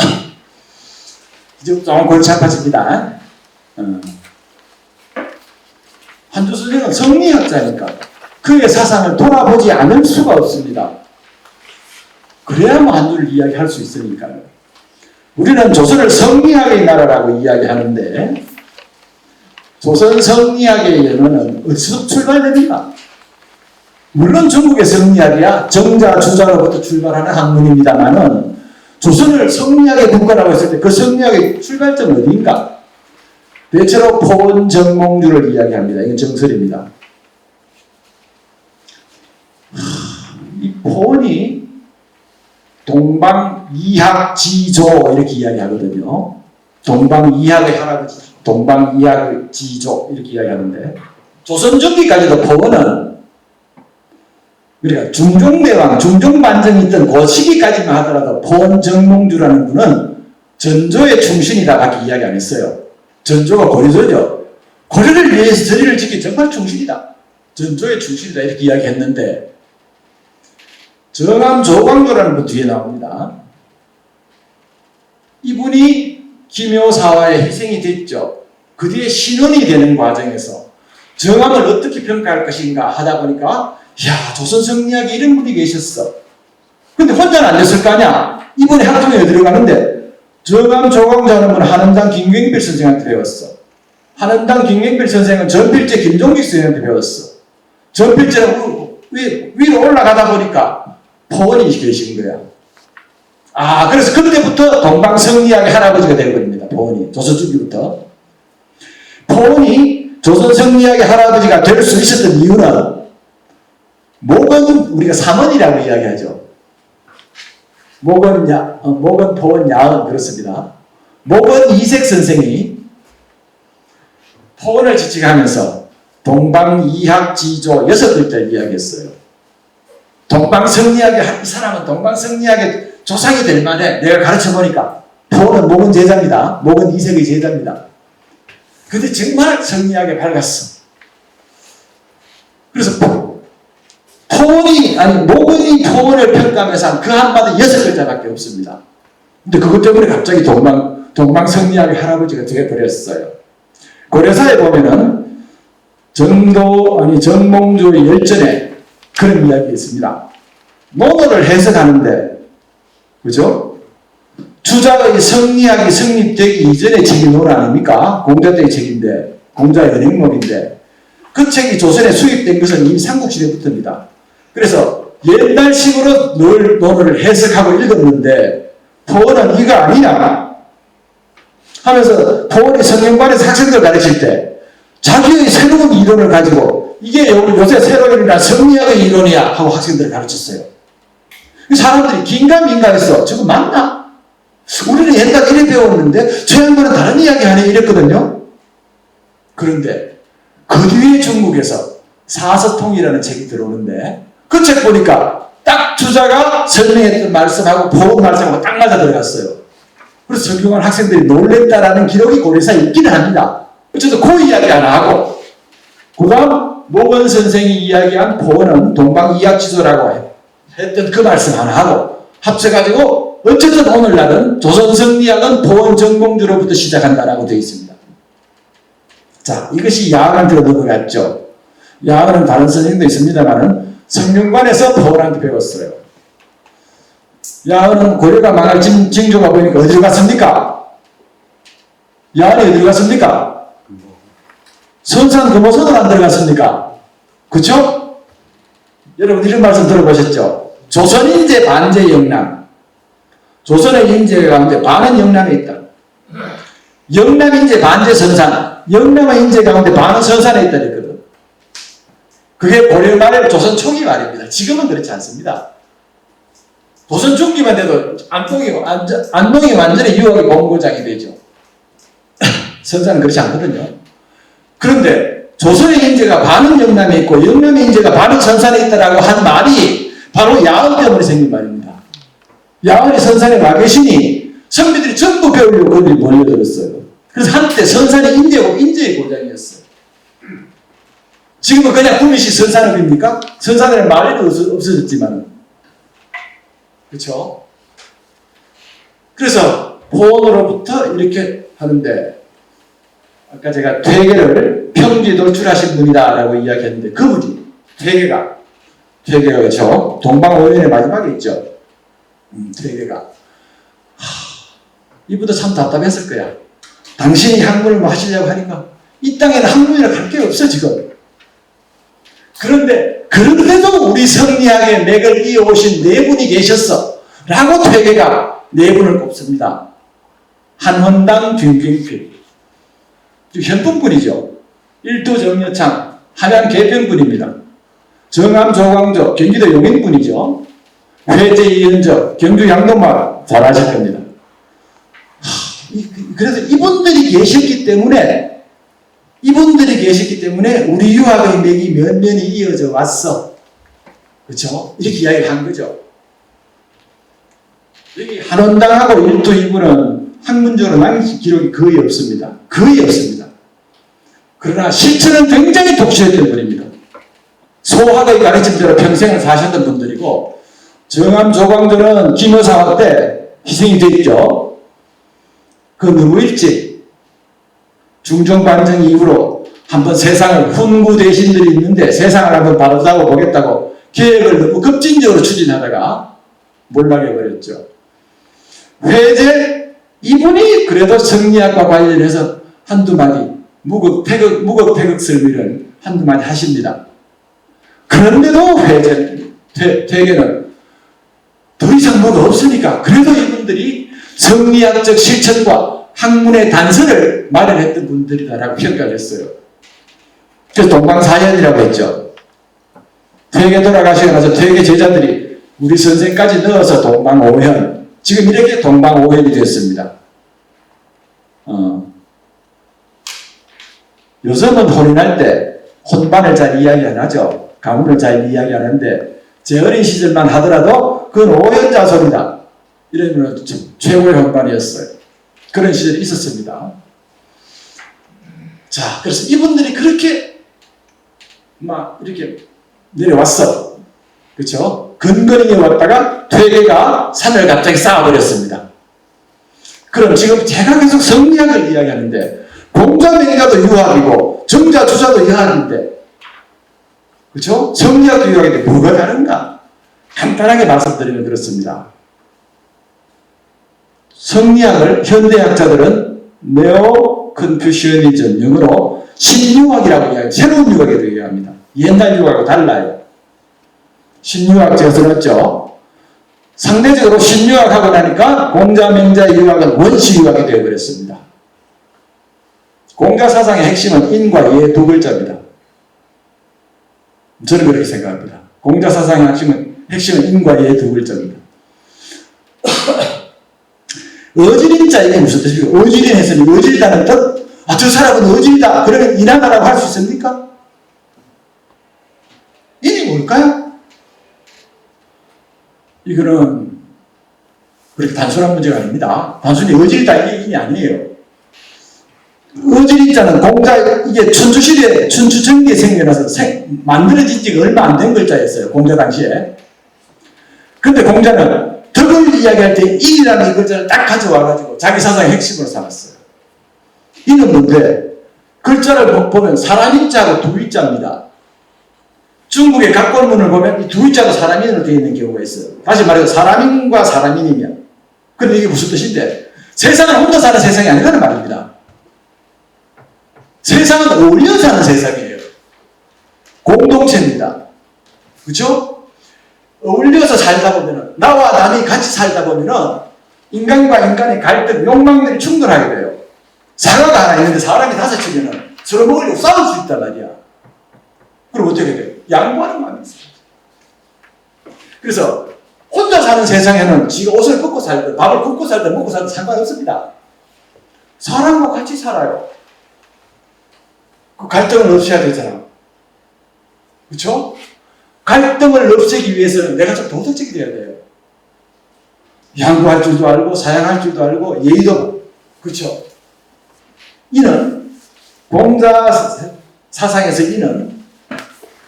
이제 좀 골치 아파집니다. 한주 선생은 성리학자니까 그의 사상을 돌아보지 않을 수가 없습니다. 그래야만 한주를 이야기할 수 있으니까요. 우리는 조선을 성리학의 나라라고 이야기하는데 조선 성리학의 연원은 어디서 출발됩니까? 물론 중국의 성리학이야 정자, 주자로부터 출발하는 학문입니다만은 조선을 성리학의 국가라고 했을 때 그 성리학의 출발점은 어디인가? 대체로 포원 정몽주를 이야기합니다. 이건 정설입니다. 이 포원이 동방이학지조 이렇게 이야기하거든요. 동방이학의 할아버지, 동방이학의 지조 이렇게 이야기하는데 조선 중기까지도 포원은 그러니까 중종대왕, 중종반정이 있던 그 시기까지만 하더라도 포원 정몽주라는 분은 전조의 충신이다 밖에 이야기 안 했어요. 전조가 고려조죠. 고려를 위해서 저리를 지키 정말 충신이다. 전조의 충신이다 이렇게 이야기했는데 정암 조광조라는 분 뒤에 나옵니다. 이분이 김효사화의 희생이 됐죠. 그 뒤에 신원이 되는 과정에서 정암을 어떻게 평가할 것인가 하다 보니까 야, 조선 성리학에 이런 분이 계셨어. 근데 혼자는 안 됐을 거 아니야. 이번에 학통에 들어가는데 정암 조광조라는 분은 한은당 김경필 선생한테 배웠어. 한은당 김경필 선생은 전필제 김종식 선생한테 배웠어. 전필제는 위로 올라가다 보니까 포원이 계신 거야. 아, 그래서 그때부터 동방성리학의 할아버지가 되어버립니다. 포원이. 조선 중기부터. 포원이 조선 성리학의 할아버지가 될 수 있었던 이유는 목은 우리가 삼원이라고 이야기하죠. 목은 포원, 야은 그렇습니다. 목은 이색 선생이 포원을 지칭하면서 동방이학지조 6글자를 이야기했어요. 동방성리학의 이 사람은 동방성리학의 조상이 될 만해. 내가 가르쳐보니까 포원은 목은 제자입니다. 목은 이색의 제자입니다. 근데 정말 성리학에 밝았어. 그래서 목은이 포원을 평가하면서 한 그 한마디 6글자밖에 없습니다. 근데 그것 때문에 갑자기 동방성리학의 할아버지가 되어버렸어요. 고려사에 보면은 정몽주의 열전에 그런 이야기 있습니다. 논어를 해석하는데, 그죠? 주자의 성리학이 성립되기 이전의 책이 논어 아닙니까? 공자 때의 책인데, 공자의 은행론인데, 그 책이 조선에 수입된 것은 이미 삼국시대부터입니다. 그래서 옛날식으로 늘 논어를 해석하고 읽었는데 포원은 이거 아니냐 하면서 포원이 성경관에서 학생들 가르칠 때 자기의 새로운 이론을 가지고 이게 요새 새로 일어난 성리학의 이론이야 하고 학생들을 가르쳤어요. 사람들이 긴가민가했어. 저거 맞나? 우리는 옛날에 이래 배웠는데 저 양반은 다른 이야기 하네 이랬거든요. 그런데 그 뒤에 중국에서 사서통이라는 책이 들어오는데 그 책 보니까 딱 주자가 설명했던 말씀하고 보은 말씀하고 딱 맞아 들어갔어요. 그래서 적용한 학생들이 놀랬다라는 기록이 고려사에 있기는 합니다. 어쨌든 그 이야기 하나 하고 그 다음 목원 선생이 이야기한 포원은 동방이학지조라고 했던 그 말씀 하나 하고 합쳐가지고 어쨌든 오늘날은 조선성리학은 포원 정몽주로부터 시작한다라고 되어 있습니다. 자, 이것이 야학한테 넘어갔죠. 야학은 다른 선생님도 있습니다만은 성균관에서 포원한테 배웠어요. 야학은 고려가 망할 징조가 보니까 어디로 갔습니까? 야학이 어디로 갔습니까? 선산 금호선을 안 들어갔습니까? 그쵸? 여러분 이런 말씀 들어보셨죠? 조선인재 반제 영남. 조선의 인재 가운데 반은 영남에 있다. 영남인재 반제 선산. 영남의 인재 가운데 반은 선산에 있다 그랬거든. 그게 고려 말에 조선 초기 말입니다. 지금은 그렇지 않습니다. 조선 중기만 돼도 안동이 완전히 유학의 본고장이 되죠. 선산은 그렇지 않거든요. 그런데 조선의 인재가 반은 영남에 있고 영남의 인재가 반은 선산에 있다라고 한 말이 바로 야은 때문에 생긴 말입니다. 야은이 선산에 와 계시니 선비들이 전부 배우려고 거기 몰려들었어요. 그래서 한때 선산이 인제의 고장이었어요. 지금은 그냥 구미시 선산읍입니까? 선산에는 마을이 없어졌지만. 그렇죠? 그래서 포원으로부터 이렇게 하는데 아까 제가 퇴계를 평지 돌출하신 분이다라고 이야기했는데 그분이 퇴계가 그렇죠? 동방오연의 마지막에 있죠. 퇴계가 이분도 참 답답했을 거야. 당신이 학문을 뭐 하시려고 하니까 이 땅에는 학문이라 할 게 없어 지금. 그런데도 우리 성리학의 맥을 이어오신 네 분이 계셨어 라고 퇴계가 네 분을 꼽습니다. 한헌당 김경필 현풍분이죠. 일도 정여창 한양 계평분입니다. 정암 조광조 경기도 용인분이죠. 회제 이현적 경주 양동마을 잘 아실 겁니다. 그래서 이분들이 계셨기 때문에 우리 유학의 맥이 몇 년이 이어져 왔어. 그렇죠? 이렇게 이야기를 한 거죠. 여기 한원당하고 일도 이분은 학문적으로 남긴 기록이 거의 없습니다. 그러나 실천은 굉장히 독실했던 분입니다. 소학의 가르침대로 평생을 사셨던 분들이고 정암 조광조는 김여사화 때 희생이 됐죠. 그 너무 일찍 중종반정 이후로 한번 세상을 훈구 대신들이 있는데 세상을 한번 바르다고 보겠다고 계획을 너무 급진적으로 추진하다가 몰락해 버렸죠. 회제 이분이 그래도 성리학과 관련해서 한두 마디 무극 태극 설미를 한두 마디 하십니다. 그런데도 퇴계는 더 이상 뭐가 없으니까 그래도 이분들이 성리학적 실천과 학문의 단서를 마련했던 분들이다라고 평가를 했어요. 그래서 동방사연이라고 했죠. 퇴계 돌아가시고 나서 퇴계 제자들이 우리 선생까지 넣어서 동방오현 지금 이렇게 동방오현이 됐습니다. 요즘은 혼인할 때 혼반을 잘 이야기 안 하죠. 가문을 잘 이야기 안 하는데 제 어린 시절만 하더라도 그건 오현자손이다. 이러면 최고의 혼반이었어요. 그런 시절이 있었습니다. 자, 그래서 이분들이 그렇게 막 이렇게 내려왔어. 그렇죠? 근거리에 왔다가 퇴계가 산을 갑자기 쌓아버렸습니다. 그럼 지금 제가 계속 성리학을 이야기하는데 공자맹자도 유학이고 정자주자도 유학인데 그렇죠? 성리학도 유학인데 뭐가 다른가? 간단하게 말씀드리면 그렇습니다. 성리학을 현대학자들은 네오 컨퓨시어니즘 영어로 신유학이라고 이야기합니다. 새로운 유학에도 얘기합니다. 옛날 유학하고 달라요. 신유학 제가 들었죠. 상대적으로 신유학하고 나니까 공자맹자 유학은 원시유학이 되어버렸습니다. 공자사상의 핵심은 인과 예 두 글자입니다. 저는 그렇게 생각합니다. 공자사상의 핵심은 인과 예 두 글자입니다. 어질인자 이게 무슨 뜻입니까? 어질인 해석이 어질다는 뜻? 저 사람은 어질이다. 그러면 인하다라고 할 수 있습니까? 인이 뭘까요? 이거는 그렇게 단순한 문제가 아닙니다. 단순히 어질이다 이게 인이 아니에요. 어질인자는 공자 이게 춘추시대 춘추전기에 생겨나서 만들어진 지가 얼마 안 된 글자였어요. 공자 당시에. 근데 공자는 덕을 이야기할 때 인이라는 이 글자를 딱 가져와가지고 자기 사상의 핵심으로 삼았어요. 이는 뭔데? 글자를 보면 사람인자하고 두인자입니다. 중국의 각골문을 보면 이 두인자도 사람인으로 되어 있는 경우가 있어요. 다시 말해서 사람인과 사람인이면. 근데 이게 무슨 뜻인데? 세상은 혼자 사는 세상이 아니라는 말입니다. 세상은 어울려 사는 세상이에요. 공동체입니다. 그렇죠? 어울려서 살다 보면은 나와 남이 같이 살다 보면은 인간과 인간의 갈등, 욕망들이 충돌하게 돼요. 사과가 하나 있는데 사람이 5쯤이면 서로 먹으려고 싸울 수 있단 말이야. 그럼 어떻게 돼요? 양보하는 마음이 있어요. 그래서 혼자 사는 세상에는 지가 옷을 벗고 살든 밥을 굶고 살든 먹고 살든 상관없습니다. 사람과 같이 살아요. 그 갈등을 없애야 되잖아. 그렇죠? 갈등을 없애기 위해서는 내가 좀 도덕적이 돼야 돼요. 양보할 줄도 알고 사양할 줄도 알고 예의도 그렇죠? 이는 공자 사상에서 이는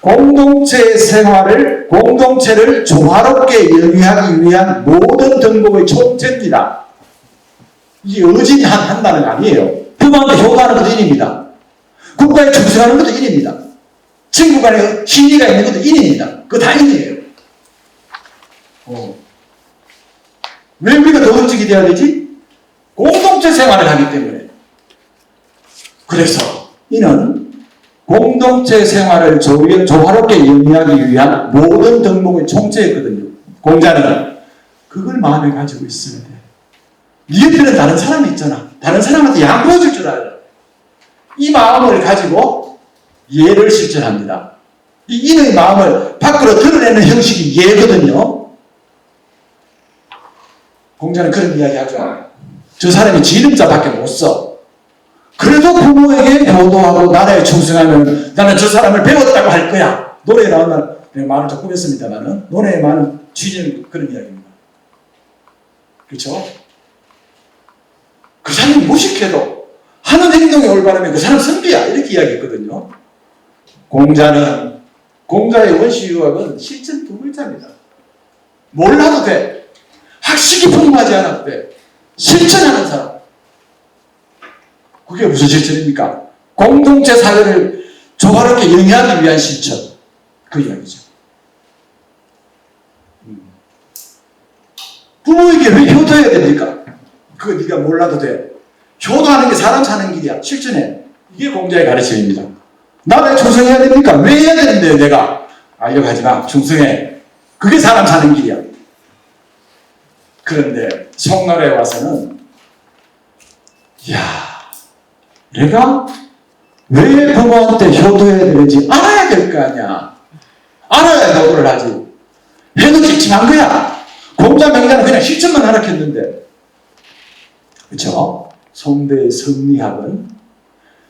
공동체의 생활을 공동체를 조화롭게 영위하기 위한 모든 덕목의 총체입니다. 이게 의진한다는 거 아니에요. 부모한테 효도하는 것도 인입니다. 국가에 충성하는 것도 인입니다. 친구 간에 신의가 있는 것도 인입니다. 그거 다 인이에요. 왜 우리가 더 일찍이 돼야 되지? 공동체 생활을 하기 때문에. 그래서 이는 공동체 생활을 조화롭게 영위하기 위한 모든 덕목의 총체였거든요. 공자는 그걸 마음에 가지고 있어야 돼. 네 옆에는 다른 사람이 있잖아. 다른 사람한테 양보해줄 줄 알아요. 이 마음을 가지고 예를 실천합니다. 이 인의 마음을 밖으로 드러내는 형식이 예거든요. 공자는 그런 이야기 하죠. 저 사람이 지 이름자밖에 못 써. 그래도 부모에게 효도하고 나라에 충성하면 나는 저 사람을 배웠다고 할 거야. 노래에 나오면 말을 조금 했습니다만은 노래에 많은 취지는 그런 이야기입니다. 그렇죠? 그 사람이 무식해도 하는 행동이 올바르면 그 사람 선비야. 이렇게 이야기했거든요. 공자의 원시유학은 실천 두 글자입니다. 몰라도 돼. 학식이 풍부하지 않아도 돼. 실천하는 사람. 그게 무슨 실천입니까? 공동체 사회를 조화롭게 영위하기 위한 실천. 그 이야기죠. 부모에게 왜 효도해야 됩니까? 그거 네가 몰라도 돼. 효도하는 게 사람 사는 길이야. 실천해. 이게 공자의 가르침입니다. 나라에 충성해야 됩니까? 왜 해야 되는데요, 내가? 알려고 하지 마. 충성해. 그게 사람 사는 길이야. 그런데 송나라에 와서는 내가 왜 부모한테 효도해야 되는지 알아야 될 거 아니야. 알아야 효도를 하지. 해도 찝찝한 거야. 공자 명자는 그냥 실천만 하락했는데. 그렇죠? 송대의 성리학은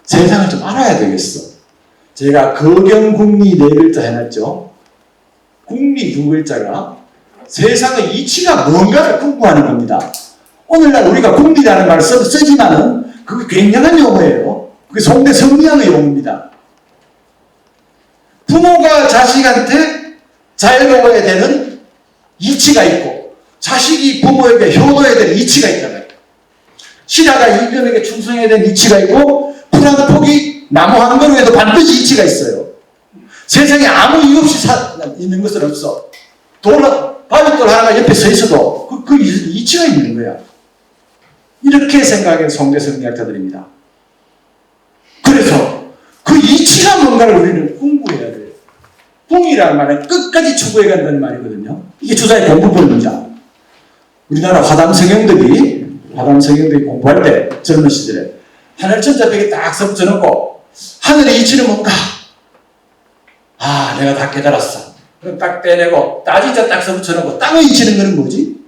세상을 좀 알아야 되겠어. 제가 거경국리 네 글자 해놨죠. 국리 두 글자가 세상의 이치가 뭔가를 궁구하는 겁니다. 오늘날 우리가 국리라는 말을 쓰지만은 그게 굉장한 용어예요. 그게 송대 성리학의 용어입니다. 부모가 자식한테 자유로워야 되는 이치가 있고 자식이 부모에게 효도해야 되는 이치가 있잖아요. 신하가 임금에게 충성해야 되는 이치가 있고 풀 한 폭이 나무 한 그루에도 반드시 이치가 있어요. 세상에 아무 이유 없이 있는 것은 없어. 바위돌 하나가 옆에 서 있어도 그 이치가 있는 거야. 이렇게 생각하는 송대 성리학자들입니다. 그래서 그 이치가 뭔가를 우리는 궁구해야 돼요. 궁이라는 말은 끝까지 추구해 간다는 말이거든요. 이게 주자의 공부법입니다. 우리나라 화담 성형들이 공부할 때 젊은 시절에 하늘천자벽에 딱 써붙여놓고 하늘의 이치는 뭔가? 내가 다 깨달았어. 그럼 딱 떼내고 따지자 딱 써붙여놓고 땅의 이치는 거는 뭐지?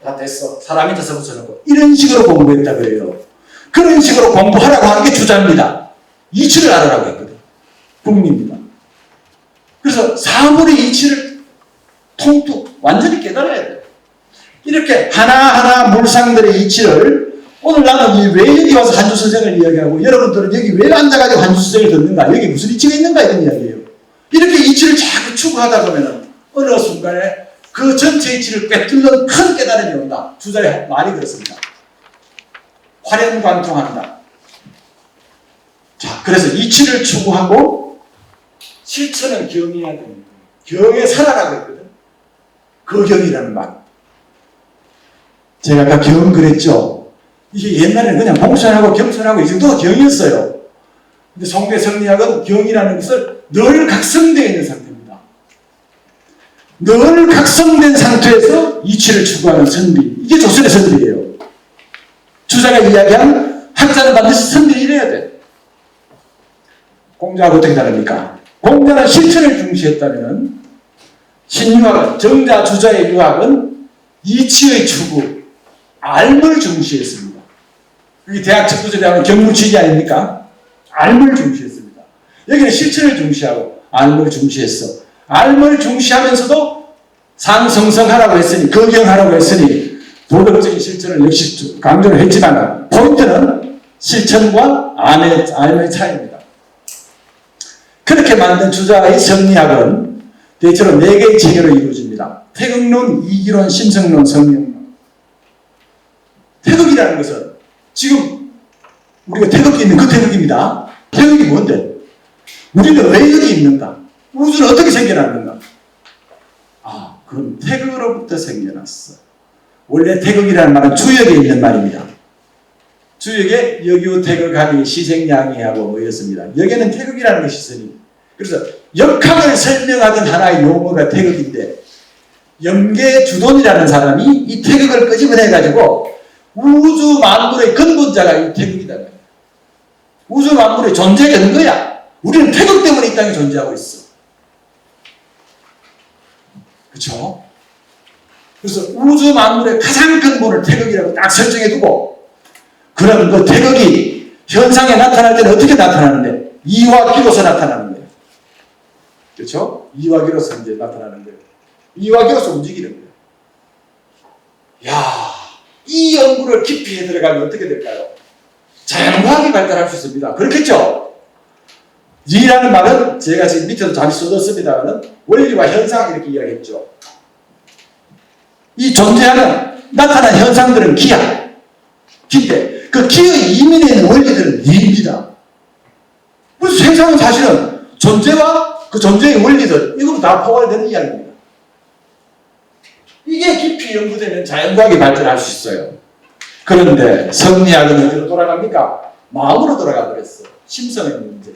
다 됐어. 사람이 다 써붙여놓고 이런 식으로 공부했다 그래요. 그런 식으로 공부하라고 하는 게 주자입니다. 이치를 알아라고 했거든. 국리입니다. 그래서 사물의 이치를 통뚝 완전히 깨달아야 돼. 이렇게 하나하나 물상들의 이치를 오늘 나는 왜 여기 와서 한주 선생을 이야기하고 여러분들은 여기 왜 앉아가지고 한주 선생을 듣는가? 여기 무슨 이치가 있는가? 이런 이야기예요. 이렇게 이치를 자꾸 추구하다 보면은 어느 순간에 그 전체 이치를 꿰뚫는 큰 깨달음이 온다. 주자의 말이 그렇습니다. 화련관통한다. 자, 그래서 이치를 추구하고 실천은 경해야 됩니다. 경에 살아라고 했거든. 그 경이라는 말. 제가 아까 경 그랬죠. 이게 옛날에는 그냥 봉천하고 겸손하고 이 정도가 경이었어요. 근데 송대 성리학은 경이라는 것을 늘 각성되어 있는 상태입니다. 늘 각성된 상태에서 이치를 추구하는 선비. 이게 조선의 선비예요. 주자가 이야기한 학자는 반드시 선비를 이래야 돼. 공자하고 어떻게 다릅니까? 공자는 실천을 중시했다면 신유학은, 정자 주자의 유학은 이치의 추구, 알물 중시했습니다. 그게 대학 척도절에 하는 경무치기 아닙니까? 알물 중시했습니다. 여기는 실천을 중시하고 알물 중시했어. 알물 중시하면서도 상성성하라고 했으니, 거경하라고 했으니 도덕적인 실천을 역시 강조를 했지만 포인트는 실천과 암의 차이입니다. 그렇게 만든 주자의 성리학은 대체로 4개의 체계로 이루어집니다. 태극론, 이기론, 심성론, 성령론. 태극이라는 것은 지금 우리가 태극이 있는 그 태극입니다. 태극이 뭔데? 우리는 왜 여기 있는가? 우주는 어떻게 생겨났는가? 그럼 태극으로부터 생겨났어. 원래 태극이라는 말은 주역에 있는 말입니다. 주역에 여기오 태극하니 시생양이하고 뭐 이렇습니다. 여기에는 태극이라는 것이 있으니 그래서 역학을 설명하던 하나의 용어가 태극인데 염계주돈이라는 사람이 이 태극을 끄집어내가지고 우주 만물의 근본자가 이 태극이다. 우주 만물의 존재 근거야. 우리는 태극 때문에 이 땅에 존재하고 있어. 그렇죠? 그래서 우주 만물의 가장 근본을 태극이라고 딱 설정해두고 그럼 그 태극이 현상에 나타날 때는 어떻게 나타나는데? 이와 기로서 나타나는 거예요. 그렇죠? 이와 기로서 이제 나타나는 거예요. 이와 기로서 움직이는 거예요. 야, 이 연구를 깊이 해 들어가면 어떻게 될까요? 자연과학이 발달할 수 있습니다. 그렇겠죠? 이라는 말은 제가 지금 밑에도 잠시 써뒀습니다만 원리와 현상 이렇게 이야기했죠. 이 존재하는 나타난 현상들은 기야. 기인데 그 기의 이면에 있는 원리들은 리입니다. 그래서 세상은 사실은 존재와 그 존재의 원리들 이거 다 포괄되는 이야기입니다. 이게 깊이 연구되면 자연과학이 발전할 수 있어요. 그런데 성리학은 어디로 돌아갑니까? 마음으로 돌아가 버렸어. 심성의 문제.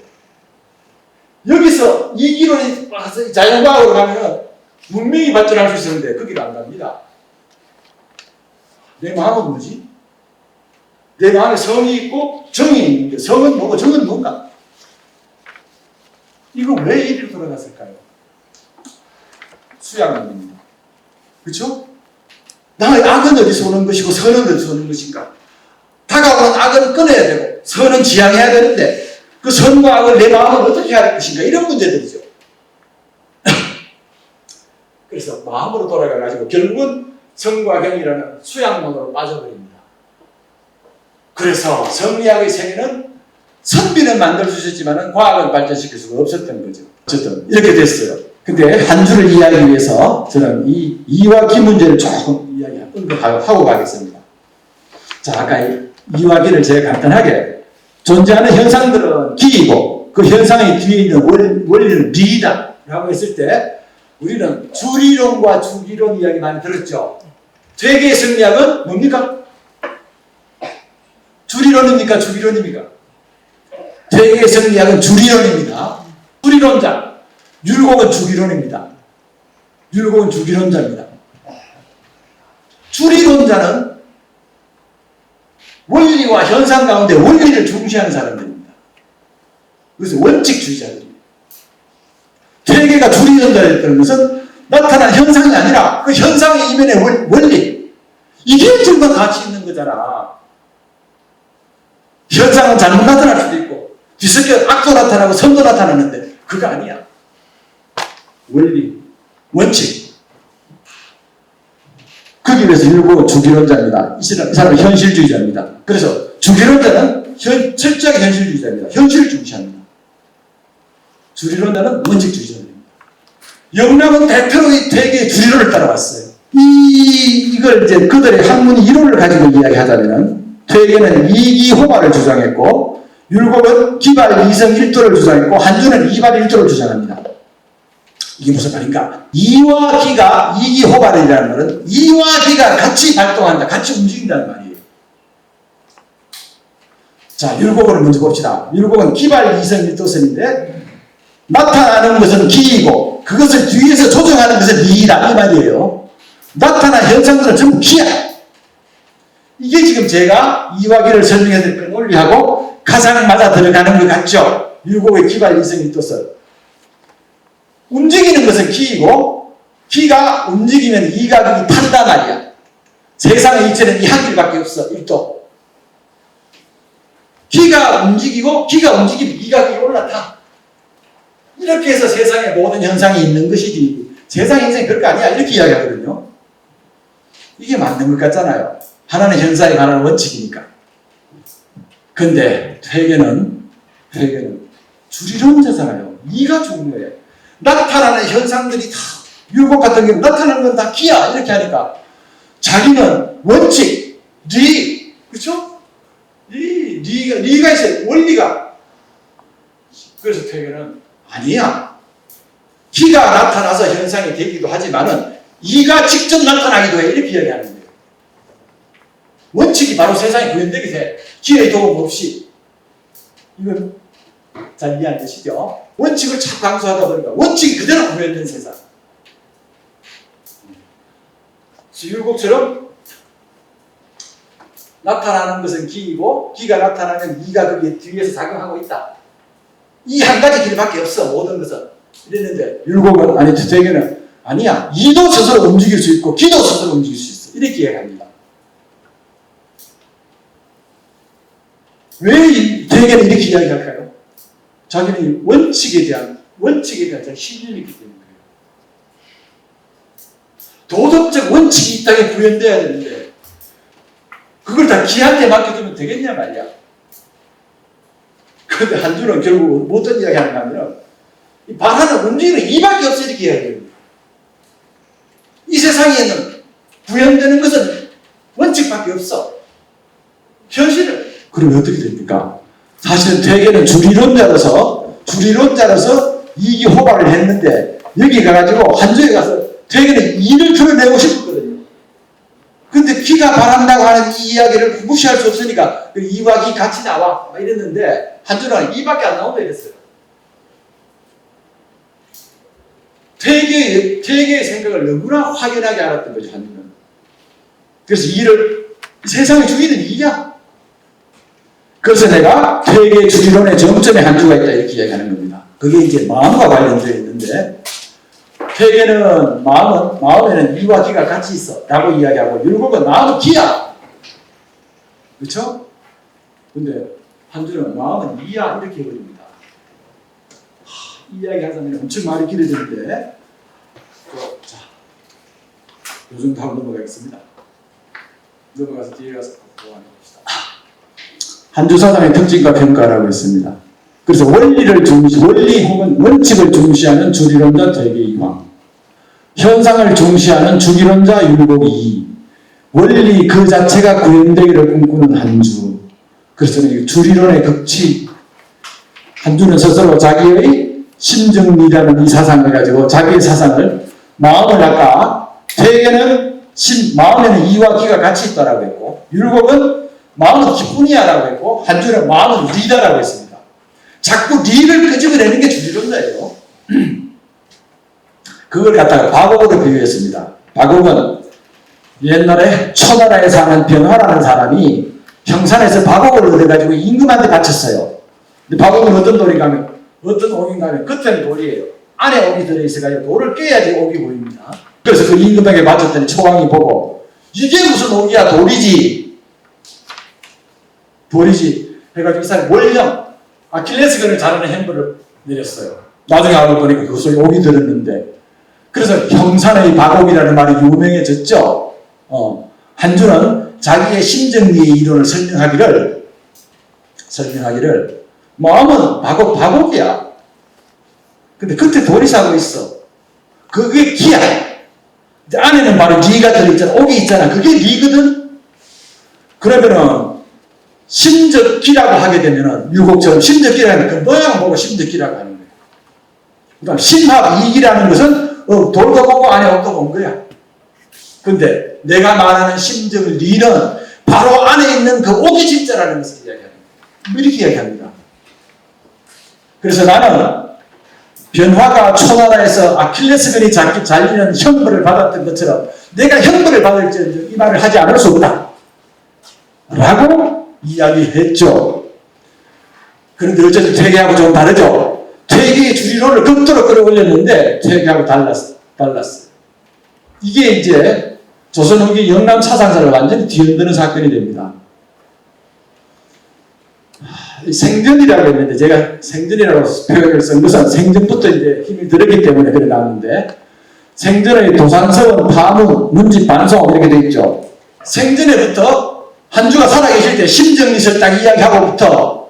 여기서 이 기론이 자연과학으로 가면 문명이 발전할 수 있었는데 거기로 안 갑니다. 내 마음은 뭐지? 내 마음에 성이 있고 정이 있는데 성은 뭐고 정은 뭔가? 이거 왜 이리로 돌아갔을까요? 수양론입니다. 그렇죠? 나의 악은 어디서 오는 것이고 선은 어디서 오는 것인가? 다가오는 악은 끊어야 되고 선은 지향해야 되는데 그 선과 악을 내 마음은 어떻게 해야 할 것인가? 이런 문제들이죠. 그래서 마음으로 돌아가가지고 결국은 성과 경이라는 수양론으로 빠져버립니다. 그래서 성리학의 세계는 선비는 만들 수 있었지만 과학을 발전시킬 수가 없었던 거죠. 어쨌든 이렇게 됐어요. 근데 한 줄을 이해하기 위해서 저는 이 이와 기 문제를 조금 언급하고 가겠습니다. 자, 아까 이와 기를 제가 간단하게 존재하는 현상들은 기이고 그 현상의 뒤에 있는 원리는 미이다 라고 했을 때 우리는 주리론과 주기론 이야기 많이 들었죠. 퇴계의 성리학은 뭡니까? 주리론입니까? 주기론입니까? 퇴계의 성리학은 주리론입니다. 주리론자. 율곡은 주기론입니다. 율곡은 주기론자입니다. 주리론자는 원리와 현상 가운데 원리를 중시하는 사람들입니다. 그래서 원칙주의자들입니다. 퇴계가 주리론자였다는 것은 나타난 현상이 아니라 그 현상의 이면의 원리. 이게 정말 가치 있는 거잖아. 현상은 잘못 나타날 수도 있고 뒤섞여 악도 나타나고 선도 나타나는데 그거 아니야. 원리, 원칙. 거기에 대해서 율곡은 주기론자입니다. 이 사람은 현실주의자입니다. 그래서 주기론자는 철저하게 현실주의자입니다. 현실을 중시합니다. 주리론자는 원칙주의자입니다. 영락은 대표로 이 퇴계의 주리론을 따라왔어요. 이걸 이제 그들의 학문의 이론을 가지고 이야기하자면 퇴계는 이기호발을 주장했고 율곡은 기발 이성 1도를 주장했고 한주는 이발 1도를 주장합니다. 이게 무슨 말인가? 이와 기가 이기호발이라는 말은 이와 기가 같이 발동한다, 같이 움직인다는 말이에요. 자, 율곡을 먼저 봅시다. 율곡은 기발 이성 1도선인데 나타나는 것은 기이고 그것을 뒤에서 조정하는 것은 미이다 이 말이에요. 나타난 현상들은 전부 기야. 이게 지금 제가 이와기를 설명해드릴 원리하고 가장 맞아 들어가는 것 같죠? 율곡의 기발 이성 1도선. 움직이는 것은 기이고 기가 움직이면 이가 그게 탄다 말이야. 세상의 이체는 이 한 길밖에 없어. 1도. 기가 움직이고 기가 움직이면 이가 그게 올라타. 이렇게 해서 세상에 모든 현상이 있는 것이지 세상 인생이 그럴 거 아니야 이렇게 이야기하거든요. 이게 맞는 것 같잖아요. 하나는 현상에 관한 원칙이니까. 근데 회계는 주리론자잖아요. 이가 중요해. 나타나는 현상들이 다 율곡 같은 경우 나타나는 건 다 기야 이렇게 하니까 자기는 원칙, 리, 그렇죠? 리가 있어요. 원리가. 그래서 퇴계는 아니야. 기가 나타나서 현상이 되기도 하지만은 이가 직접 나타나기도 해. 이렇게 이야기하는 거예요. 원칙이 바로 세상에 구현되게 돼. 기의 도움 없이. 이건 잘 이해 안 되시죠? 원칙을 자꾸 강조하다 보니까 원칙이 그대로 구현된 세상. 율곡처럼 나타나는 것은 기이고 기가 나타나면 이가 거기에 뒤에서 작용하고 있다. 이 한 가지 길밖에 없어. 모든 것은. 이랬는데 율곡은 아니 퇴계는 아니야. 이도 스스로 움직일 수 있고 기도 스스로 움직일 수 있어. 이렇게 이야기합니다. 왜 퇴계는 이렇게 이야기할까요? 자기는 원칙에 대한 신념이 있기 때문에 그래요. 도덕적 원칙이 이 땅에 구현돼야 되는데 그걸 다 기한테 맡겨두면 되겠냐 말이야. 그런데 한주는 결국 어떤 이야기 하는가 하면 이 바라는 움직이는 이밖에 없어 이렇게 이야기해요. 이 세상에는 구현되는 것은 원칙밖에 없어. 현실은. 그러면 어떻게 됩니까? 사실은 퇴계는 주리론자로서 이기호발을 했는데 여기 가가지고 한주에 가서 퇴계는 이를 드러내고 싶었거든요. 근데 기가 바란다고 하는 이 이야기를 무시할 수 없으니까 이와 기 같이 나와 이랬는데 한주는 이밖에 안 나온다 이랬어요. 퇴계의 생각을 너무나 확연하게 알았던 거죠, 한주는. 그래서 세상의 주인은 이야. 그래서 내가 퇴계의 주리론의 정점에 한주가 있다 이렇게 이야기하는 겁니다. 그게 이제 마음과 관련되어 있는데 퇴계는 마음에는 이와 기가 같이 있어 라고 이야기하고 율곡은 마음은 기야. 그렇죠? 근데 한주는 마음은 이야 이렇게 해버립니다. 이 이야기 하자면 엄청 말이 길어지는데 자, 요 정도 하고 넘어가겠습니다. 넘어가서 뒤에 가서 보완해봅시다. 한주 사상의 특징과 평가라고 있습니다. 그래서 원리 혹은 원칙을 중시하는 주리론자 퇴계이황, 현상을 중시하는 주기론자 율곡이, 원리 그 자체가 구현되기를 꿈꾸는 한주. 그래서 주리론의 극치. 한주는 스스로 자기의 심정리라는 이 사상을 가지고 자기의 사상을 마음을 아까 퇴계는 마음에는 이와 기가 같이 있다라고 했고 율곡은 마음은 기뿐이야라고 했고 한주는 마음은 리다라고 했습니다. 자꾸 리를 끄집어내는 게 주리론자예요. 그걸 갖다가 바곡으로 비유했습니다. 바곡은 옛날에 초나라에 사는 변화라는 사람이 평산에서 바곡을 얻어가지고 임금한테 바쳤어요. 근데 바곡은 어떤 돌인가 하면 겉에는 돌이에요. 안에 옥이 들어있어가지고 돌을 깨야지 옥이 보입니다. 그래서 그 임금에게 바쳤더니 초왕이 보고 이게 무슨 옥이야 돌이지 해가지고 이 사람이 몰령 아킬레스건을 자르는 행보를 내렸어요. 나중에 알고 보니까 그 속에 옥이 들었는데 그래서 형산의 바곡이라는 말이 유명해졌죠. 한주는 자기의 심정리의 이론을 설명하기를 마음은 바곡이야. 근데 끝에 돌이 사고 있어. 그게 기야. 안에는 바로 리가 들어있잖아. 옥이 있잖아. 그게 리거든. 그러면은 심적기라고 하게 되면은 율곡처럼 심적기라는 그 모양을 보고 심적기라고 하는 거예요. 그다음 심합이익이라는 것은 돌도 보고 안에 옥도 본 거야. 근데 내가 말하는 심적 리는 바로 안에 있는 그 옥이 진짜라는 것을 이야기합니다. 이렇게 이야기합니다. 그래서 나는 변화가 초나라에서 아킬레스건이 잘리는 형벌을 받았던 것처럼 내가 형벌을 받을지언정 이 말을 하지 않을 수 없다. 라고 이야기했죠. 그런데 어쨌든 퇴계하고 좀 다르죠. 퇴계의 주리론을 극도로 끌어올렸는데 퇴계하고 달랐어요. 이게 이제 조선 후기 영남 사상사를 완전히 뒤흔드는 사건이 됩니다. 생전이라고 했는데 제가 생전이라고 표현을 쓴 것은 생전부터 이제 힘이 들었기 때문에 그래 나왔는데 생전의 도산서원, 파문, 문집, 반송 이렇게 되어 있죠. 생전에부터 한주가 살아계실 때 심정리설 딱 이야기하고부터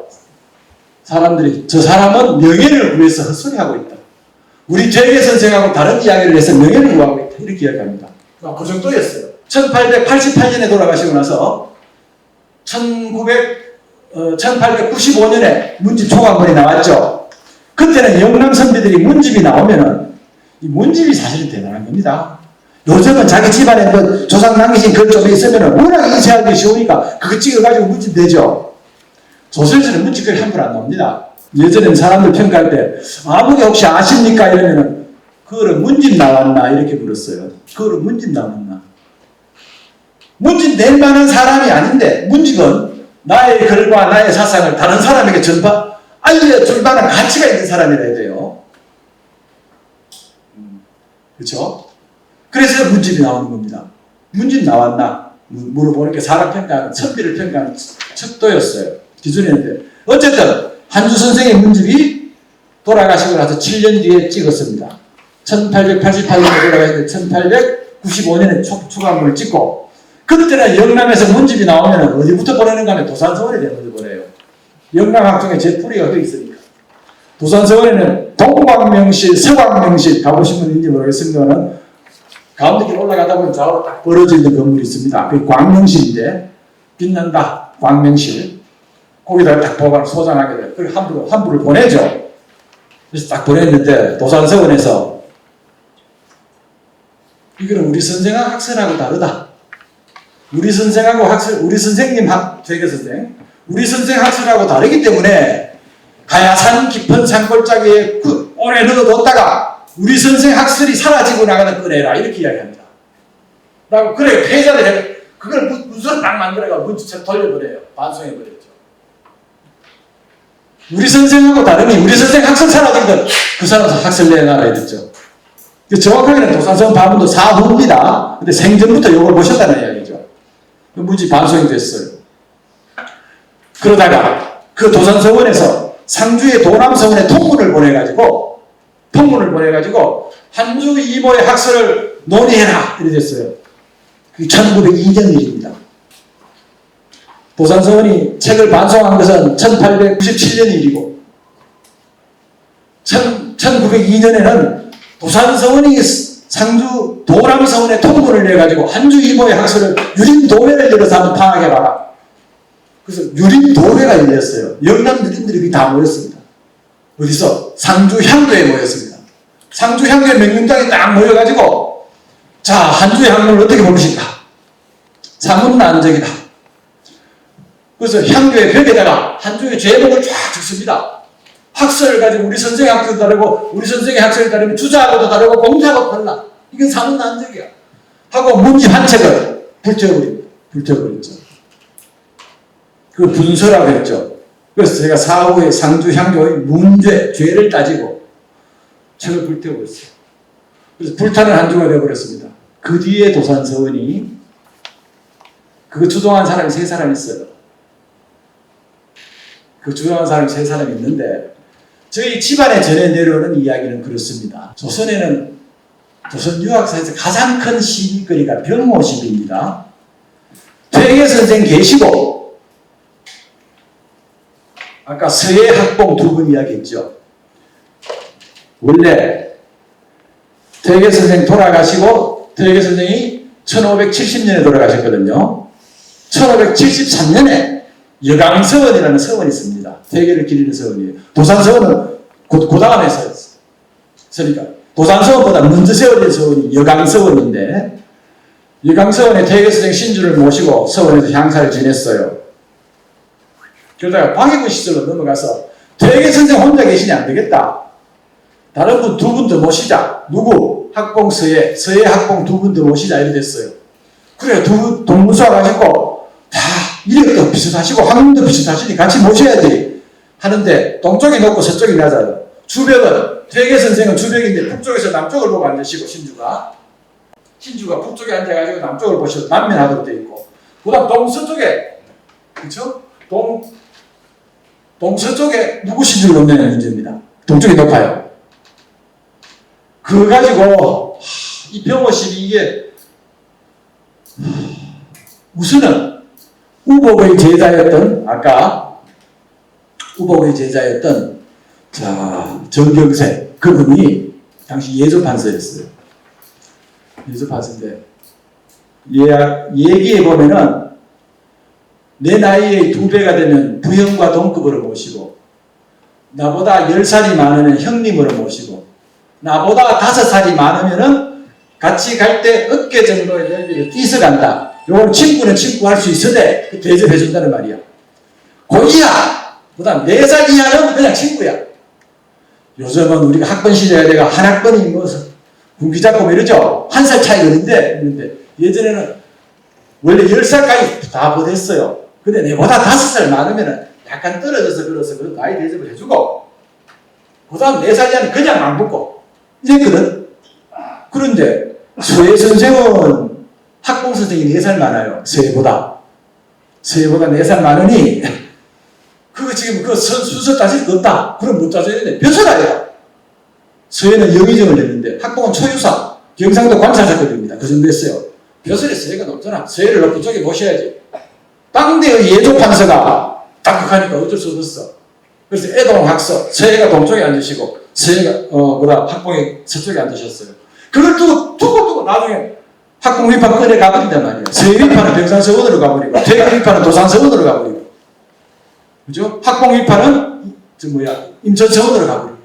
사람들이 저 사람은 명예를 구해서 헛소리하고 있다. 우리 퇴계 선생하고 다른 이야기를 해서 명예를 구하고 있다. 이렇게 이야기합니다. 그 정도였어요. 1888년에 돌아가시고 나서 1895년에 문집 초강본이 나왔죠. 그때는 영남 선비들이 문집이 나오면은 이 문집이 사실은 대단한 겁니다. 요즘은 자기 집안에 뭐 조상 남기신 글 좀 있으면은 워낙 인쇄하기 쉬우니까 그거 찍어가지고 문집 내죠. 조선시대는 문집글이 함부로 안 나옵니다. 예전에는 사람들 평가할 때 아무개 혹시 아십니까? 이러면은 그거를 문집 나왔나? 이렇게 물었어요. 그거를 문집 나왔나? 문집 낼 만한 사람이 아닌데 문집은 나의 글과 나의 사상을 다른 사람에게 알려줄 만한 가치가 있는 사람이라 해야 돼요. 그렇죠? 그래서 문집이 나오는 겁니다. 문집 나왔나? 물어보니까 사람 평가하는, 선비를 평가하는 척도였어요. 기준이었는데. 어쨌든 한주 선생의 문집이 돌아가시고 나서 7년 뒤에 찍었습니다. 1888년에 돌아가시는데 1895년에 초강본을 찍고 그때는 영남에서 문집이 나오면 어디부터 보내는가 하면 도산서원에 먼저 보내요. 영남학 중에 제 뿌리가 거기 있으니까. 도산서원에는 동광명실, 서광명실 가보신 분 있는지 모르겠습니다만 가운데 길 올라가다 보면 좌우로 딱 벌어져 있는 건물이 있습니다. 그게 광명실인데 빛난다, 광명실. 거기다가 딱 보관 소장하게 돼요. 그리고 한부를 보내죠. 그래서 딱 보냈는데 도산서원에서 이거는 우리 선생하고 학생하고 다르다. 우리 선생하고 우리 선생님 퇴계 선생, 우리 선생 학설하고 다르기 때문에 가야산 깊은 산골짜기에 오래 넣어뒀다가 우리 선생 학설이 사라지고 나가는 꺼내라 이렇게 이야기합니다. 라고 그래 폐자를 해 그걸 문서를 딱 만들어가 문지처럼 돌려버려요. 반송해버렸죠. 우리 선생하고 다르니 우리 선생 학설 사라지거든 그 사람 학설 내놔라 이랬죠. 정확하게는 도산서원 파문도 사후입니다. 근데 생전부터 이걸 보셨다는 이야기죠. 문지 반송이 됐어요. 그러다가 그 도산서원에서 상주의 도남서원에 통문을 보내가지고 한주 이모의 학설을 논의해라 이렇게 됐어요. 그게 1902년 일입니다. 도산서원이 책을 반송한 것은 1897년 일이고 1902년에는 도산서원이 상주 도남서원에 통문을 내가지고 한주 이모의 학설을 유림도회를 열어서 한번 파악해봐라. 그래서 유림도회가 열렸어요. 영남 유림들이 다 모였습니다. 어디서? 상주 향교에 모였습니다. 상주 향교에 명륜당이 딱 모여가지고 자 한주의 학문을 어떻게 보십니까? 사문난적이다. 그래서 향교의 벽에다가 한주의 제목을 쫙 적습니다. 학설을 가지고 우리 선생의 학설도 다르고 우리 선생의 학설이 다르면 주자하고도 다르고 공자하고도 달라. 이건 사문난적이야. 하고 문집 한 책을 불태워버렸죠. 그 분서라고 했죠. 그래서 제가 사후에 상주 향교의 문죄, 죄를 따지고 책을 불태워버렸어요. 그래서 불타는 한주가 되어버렸습니다. 그 뒤에 도산서원이 그거 주동한 사람이 3사람 있어요. 그 주동한 사람이 3사람 있는데 저희 집안에 전해 내려오는 이야기는 그렇습니다. 조선 유학사에서 가장 큰 시비거리가 병모시비입니다. 퇴계 선생 계시고 아까 서예 학봉 2분 이야기했죠. 원래 퇴계 선생 돌아가시고 퇴계 선생이 1570년에 돌아가셨거든요. 1573년에 여강서원이라는 서원이 있습니다. 퇴계를 기리는 서원이에요. 도산서원은 그 다음에 서니까 도산서원보다 먼저 세워진 서원이 여강서원인데 여강서원에 퇴계 선생 신주를 모시고 서원에서 향사를 지냈어요. 그러다가 광해군 시절로 넘어가서 퇴계 선생 혼자 계시니 안 되겠다. 다른 분 2분 더 모시자. 누구? 학봉 서예 학봉 2분 더 모시자 이렇게 됐어요. 그래 동문서 와가지고 다 이력도 비슷하시고 학문도 비슷하시니 같이 모셔야지 하는데 동쪽에 놓고 서쪽이 낮아요. 주벽은 퇴계 선생은 주벽인데 북쪽에서 남쪽을 보고 앉으시고 신주가 북쪽에 앉아가지고 남쪽을 보시고 남면하도록 되어 있고 그 다음 동서쪽에 그렇죠? 동서쪽에 누구 신주를 놓느냐는 문제입니다. 동쪽이 높아요. 그거 가지고 우선은 우복의 제자였던 아까 우복의 제자였던 정경세 그분이 당시 예조판서였어요. 예조판서인데 얘기해 보면은 내 나이의 2배가 되면 부형과 동급으로 모시고 나보다 10살이 많으면 형님으로 모시고 나보다 5살이 많으면은 같이 갈 때 어깨 정도의 넓이를 뛰서 간다. 요건 친구는 친구 할 수 있으되 그 대접해 준다는 말이야. 고이야! 보다 4살 이하는 그냥 친구야. 요즘은 우리가 학번 시절에 내가 한 학번이 뭐 군기 잡고 뭐 이러죠. 1살 차이거든데 예전에는 원래 10살까지 다 보냈어요. 근데 내보다 5살 많으면 약간 떨어져서 그래서 그 나이 대접을 해주고 그 다음 4살 이하는 그냥 안 붙고 이랬거든. 그런데 서예 선생은 학봉 선생이 4살 많아요. 서예보다 4살 많으니 그거 지금 그 순서 따질 거 없다. 그럼 못 따져야 되는데 벼슬아예요. 서예는 영의정을 냈는데 학봉은 초유사 경상도 관찰사급입니다. 그 정도 했어요. 벼슬에 서예가 높잖아. 서예를 높은 쪽에 모셔야지. 당대의 예조판서가 딱극하니까 어쩔 수 없었어. 그래서 애동학서 서예가 동쪽에 앉으시고 서예가 학봉이 서쪽에 앉으셨어요. 그걸 두고 나중에 학봉 위판 꺼내 가버린단 말이에요. 서예 위판은 병산서원으로 가버리고 퇴계 위판은 도산서원으로 가버리고 그죠? 학봉 위판은 임천서원으로 가버리고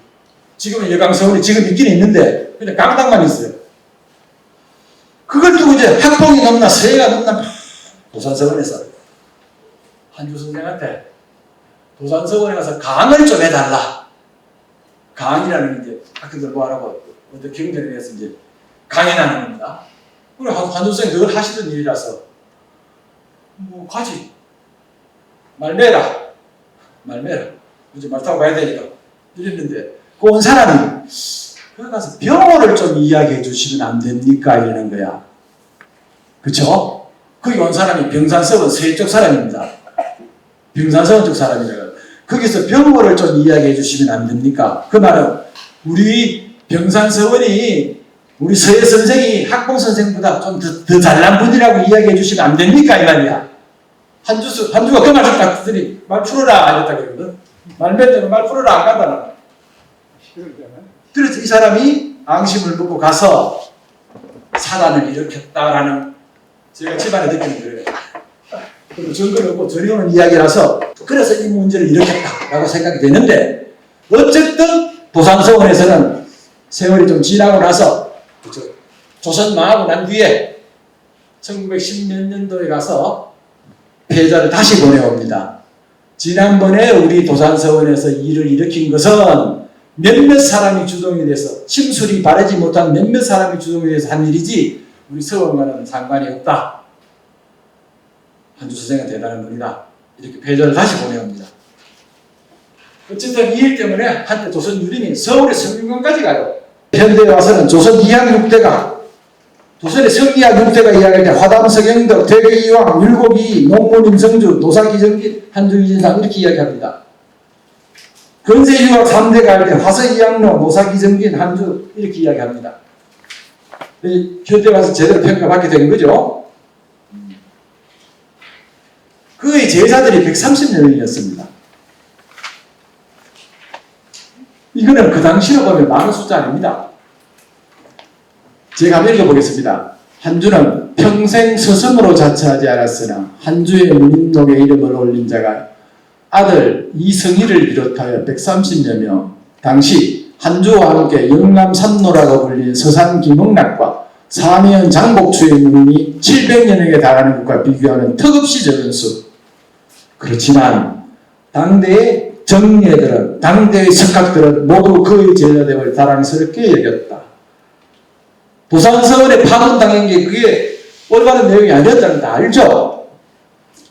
지금은 여강서원이 지금 있긴 있는데 그냥 강당만 있어요. 그걸 두고 이제 학봉이 넘나 서예가 넘나 도산서원에서 한주 선생한테 도산서원에 가서 강을 좀 해달라. 강이라는 이제 학생들 뭐하라고 어떤 경전에 대해서 이제 강연하는 겁니다. 그래 한주 선생 늘 하시던 일이라서 뭐 가지 말매라 이제 말 타고 가야 되니까 이랬는데 그 온 사람이 거기 가서 병어를 좀 이야기해 주시면 안 됩니까? 이러는 거야. 그쵸? 거기 온 사람이 병산서원 서쪽 사람입니다. 병산서원 쪽 사람이라 거기서 병어를 좀 이야기해 주시면 안 됩니까? 그 말은 우리 병산서원이 우리 서예 선생이 학봉 선생보다 좀 더 잘난 분이라고 이야기해 주시면 안 됩니까? 이 말이야. 한주가 그 말을 딱 듣더니 말 풀어라 이랬다 그러거든. 말 뱉으면 말 풀어라 안 간다는. 그래서 이 사람이 앙심을 묻고 가서 사단을 일으켰다라는 제가 집안에 느끼는 거예요. 그리고 증거를 얻고 전해오는 이야기라서 그래서 이 문제를 일으켰다라고 생각이 되는데 어쨌든 도산서원에서는 세월이 좀 지나고 나서 조선 망하고 난 뒤에 1910몇 년도에 가서 패자를 다시 보내옵니다. 지난번에 우리 도산서원에서 일을 일으킨 것은 몇몇 사람이 주동이 돼서 심술이 바르지 못한 몇몇 사람이 주동이 돼서 한 일이지 우리 서원과는 상관이 없다. 한주 선생은 대단한 분이다. 이렇게 패자를 다시 보내옵니다. 어쨌든 이 일 때문에 한때 조선 유림이 서울의 성균관까지 가요. 현대에 와서는 조선 이학 6대가 조선의 성리학 6대가 이야기할 때 화담, 서경덕, 대개 이왕, 율곡이, 농문, 임성주, 노사, 기정기, 한주, 이진상 이렇게 이야기합니다. 근세 유학 3대가 할 때 화서, 이양로, 노사, 기정기, 한주 이렇게 이야기합니다. 현대 와서 제대로 평가받게 된 거죠. 그의 제자들이 130명이었습니다. 이거는 그 당시로 보면 많은 숫자 아닙니다. 제가 한번 읽어보겠습니다. 한주는 평생 스승으로 자처하지 않았으나 한주의 문인록에 이름을 올린 자가 아들 이승희를 비롯하여 130여 명, 당시 한주와 함께 영남삼로라고 불린 서산 김흥락과 사면 장복추의 문인이 700여명에 달하는 것과 비교하면 턱없이 적은 수. 그렇지만 당대의 정예들은 당대의 석학들은 모두 그의 제자됨을 자랑스럽게 여겼다. 도산서원에 파문당한 게 그게 올바른 내용이 아니었다는 거 알죠?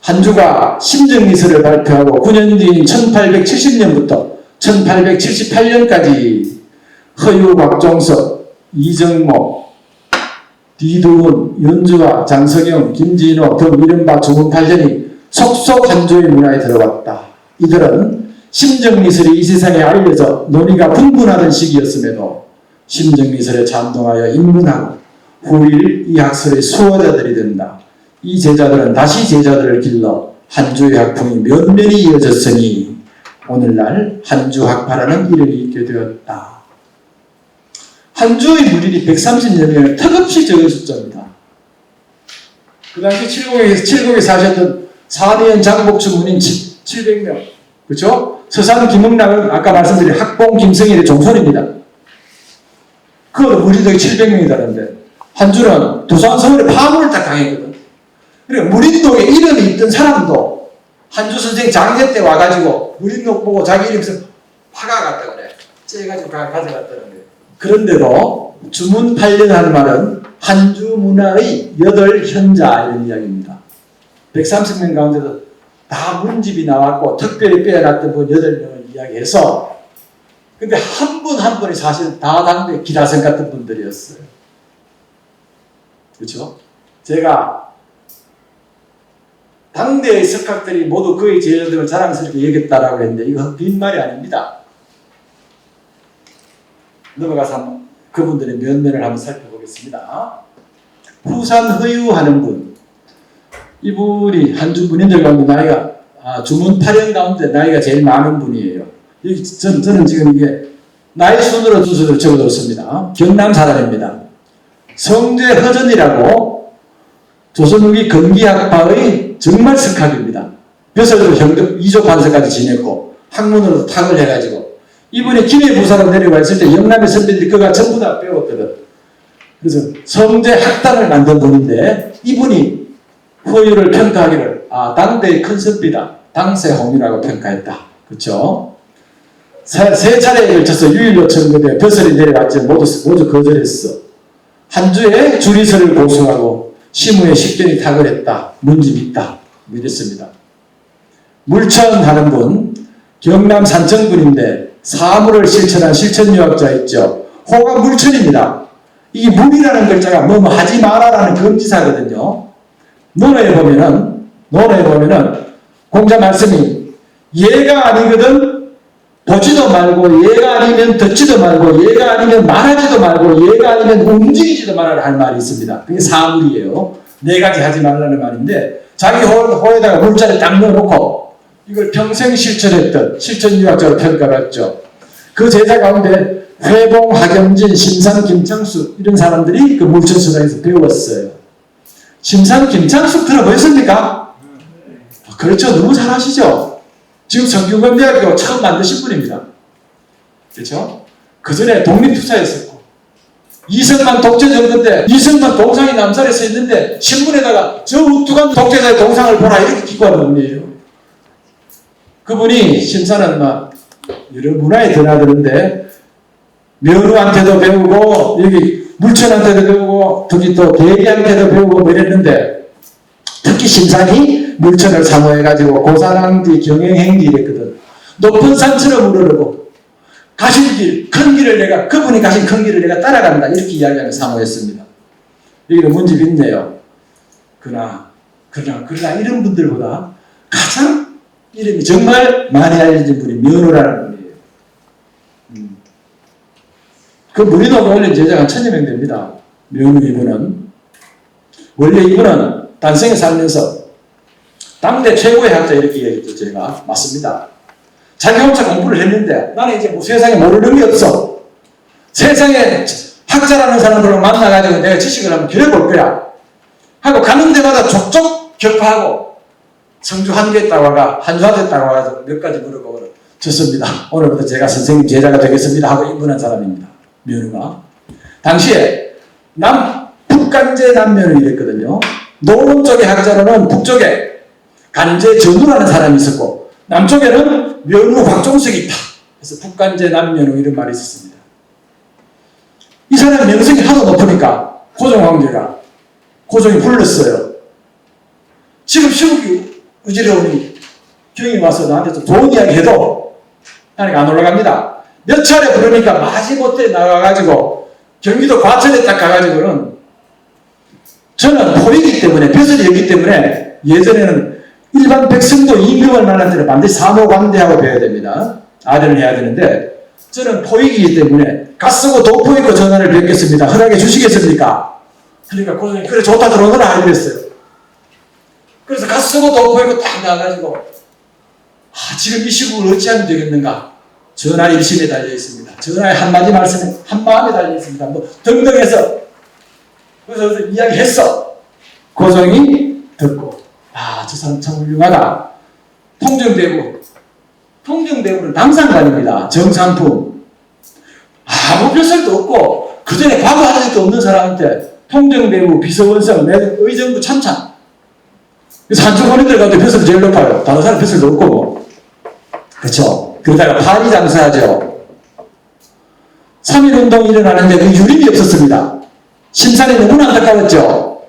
한주가 심정미서를 발표하고 9년 뒤인 1870년부터 1878년까지 허유, 박종석, 이정모, 뒤두운, 윤주와 장석영, 김진호 등 이른바 조문팔전이 속속 한주의 문화에 들어왔다. 이들은 심정미설이 이 세상에 알려져 논의가 분분하던 시기였음에도 심정미설에 찬동하여 입문하고 후일 이 학설의 수호자들이 된다. 이 제자들은 다시 제자들을 길러 한주의 학풍이 면면이 이어졌으니 오늘날 한주학파라는 이름이 있게 되었다. 한주의 무리이 130여 명을 턱없이 적은 숫자입니다. 그 당시 칠곡에 사셨던 사내연 장복주 문인 700명. 그렇죠? 서산 김흥락은 아까 말씀드린 학봉 김성일의 종손입니다. 그 무리들이 700명이다는데 한주는 도산 서울에 파문을 딱 당했거든. 그러니까 무린동에 이름이 있던 사람도 한주 선생 장례 때 와가지고 무린동 보고 자기 이름에서 화가 갔다 그래. 째가지고 가져갔다는 거예요. 그런데도 주문 8년 하는 말은 한주 문화의 8현자 이런 이야기입니다. 130명 가운데도 다 문집이 나왔고 특별히 빼어났던 분 8명을 이야기해서 근데 한 분 한 분이 사실 다 당대 기라성 같은 분들이었어요. 그렇죠? 제가 당대의 석학들이 모두 그의 제자들을 자랑스럽게 여겼다라고 했는데 이건 빈말이 아닙니다. 넘어가서 한번 그분들의 면면을 한번 살펴보겠습니다. 후산허유하는 분. 이분이 한주 문인들 가운데 나이가 주문 8년 가운데 나이가 제일 많은 분이에요. 저는 지금 이게 나이 순으로 주소를 적어뒀습니다. 경남 사람입니다. 성제허전이라고 조선 후기 건기학파의 정말 석학입니다. 벼슬로 형덕 2조 판서까지 지냈고 학문으로도 탁을 해가지고 이분이 김해부사로 내려와 있을 때 영남의 선배들이 그가 전부 다 배웠거든. 그래서 성제학단을 만든 분인데 이분이 허유를 평가하기를 당대의 큰 선비다. 당세홍이라고 평가했다. 그렇죠? 세 차례에 걸쳐서 유일로 청구돼 벼슬이 내려왔지 모두 거절했어. 한주에 주리설을 고수하고 시무에 식견이 탁월했다. 문집이 있다. 이랬습니다. 물천하는 분 경남 산청군인데 사물을 실천한 실천유학자 있죠. 호가 물천입니다. 이게 물이라는 글자가 뭐뭐 하지 마라라는 금지사거든요. 논어에 보면은 공자 말씀이 얘가 아니거든 보지도 말고 얘가 아니면 듣지도 말고 얘가 아니면 말하지도 말고 얘가 아니면 움직이지도 말아라 할 말이 있습니다. 그게 사물이에요. 네 가지 하지 말라는 말인데 자기 호에다가 물자를 딱 넣어놓고 이걸 평생 실천했던 실천유학자로 평가받죠. 그 제자 가운데 회봉, 하경진, 심산, 김창수 이런 사람들이 그 물천수당에서 배웠어요. 심산, 김창수 들어보셨습니까? 그렇죠. 너무 잘 아시죠? 지금 성균관대학교 처음 만드신 분입니다. 그렇죠? 그 전에 독립투사였었고 이승만 독재정권 때 이승만 동상이 남산에 서 있는데 신문에다가 저 우뚝한 독재자의 동상을 보라 이렇게 기고하는 분이에요. 그분이 심사는 막 여러 문화에 드나드는데 면우한테도 배우고 여기 물천한테도 배우고 특히 또 대리한테도 배우고 뭐 이랬는데 특히 심산이 물천을 사모해가지고 고사랑지 경영행지 이랬거든. 높은 산처럼 우러르고 가신 길, 큰 길을 그분이 가신 큰 길을 내가 따라간다 이렇게 이야기하며 사모했습니다. 여기도 문집이 있네요. 그러나 이런 분들보다 가장 이름이 정말 많이 알려진 분이 면우라는 분이에요. 그 무리노가 원래 제자가 1000여 명 됩니다. 면우 이분은 원래 이분은 단성에 살면서 당대 최고의 학자 이렇게 얘기했죠. 제가 맞습니다. 자기 혼자 공부를 했는데 나는 이제 뭐 세상에 모르는 게 없어. 세상에 학자라는 사람들을 만나가지고 내가 지식을 한번 길어볼 거야 하고 가는 데마다 족족 격파하고 성주 한교에 따라가 한주한테 따라가서 몇 가지 물어보고 좋습니다. 오늘부터 제가 선생님 제자가 되겠습니다 하고 입문한 사람입니다. 면우가 당시에 북간제 남면을 이랬거든요. 노론 쪽의 학자로는 북쪽에 간제 전우라는 사람이 있었고 남쪽에는 면우 박종석이 있다. 그래서 북간제 남면우 이런 말이 있었습니다. 이 사람 명성이 하도 높으니까 고종황제가 고종이 불렀어요. 지금 시국이 어지러우니 경이 와서 나한테 좀 좋은 이야기 해도 나는 안 올라갑니다. 몇 차례 부르니까 마지못해 나가가지고 경기도 과천에 딱 가가지고는 저는 포이기 때문에 벼슬이었기 때문에 예전에는 일반 백성도 임금을 만날 때는 반드시 사모관대하고 배워야 됩니다. 아련을 해야 되는데 저는 포이기 때문에 갓쓰고 도포이고 전화를 뵙겠습니다. 허락해 주시겠습니까? 그러니까 고종이 그래 좋다 들어오너라 이랬어요. 그래서 가서 쓰고 돈 보이고 딱 나가지고 지금 이 시국을 어찌하면 되겠는가? 전하 일심에 달려 있습니다. 전하의 한마디 말씀에 한마음에 달려 있습니다. 뭐 등등해서 그래서 이야기했어. 고종이 듣고 저 사람 참 훌륭하다. 통정대부는 당상관입니다. 정상품. 아무 별설도 없고 그 전에 과거 한 적도 없는 사람한테 통정대부 비서원성 의정부 참찬. 그래서 한중 본인들 가운데 벼슬이 제일 높아요. 다른 사람 벼슬도 없고 뭐. 그렇죠. 그러다가 파리 장사하죠. 3.1운동이 일어나는데 그 유림이 없었습니다. 심산이 너무나 안타까웠죠.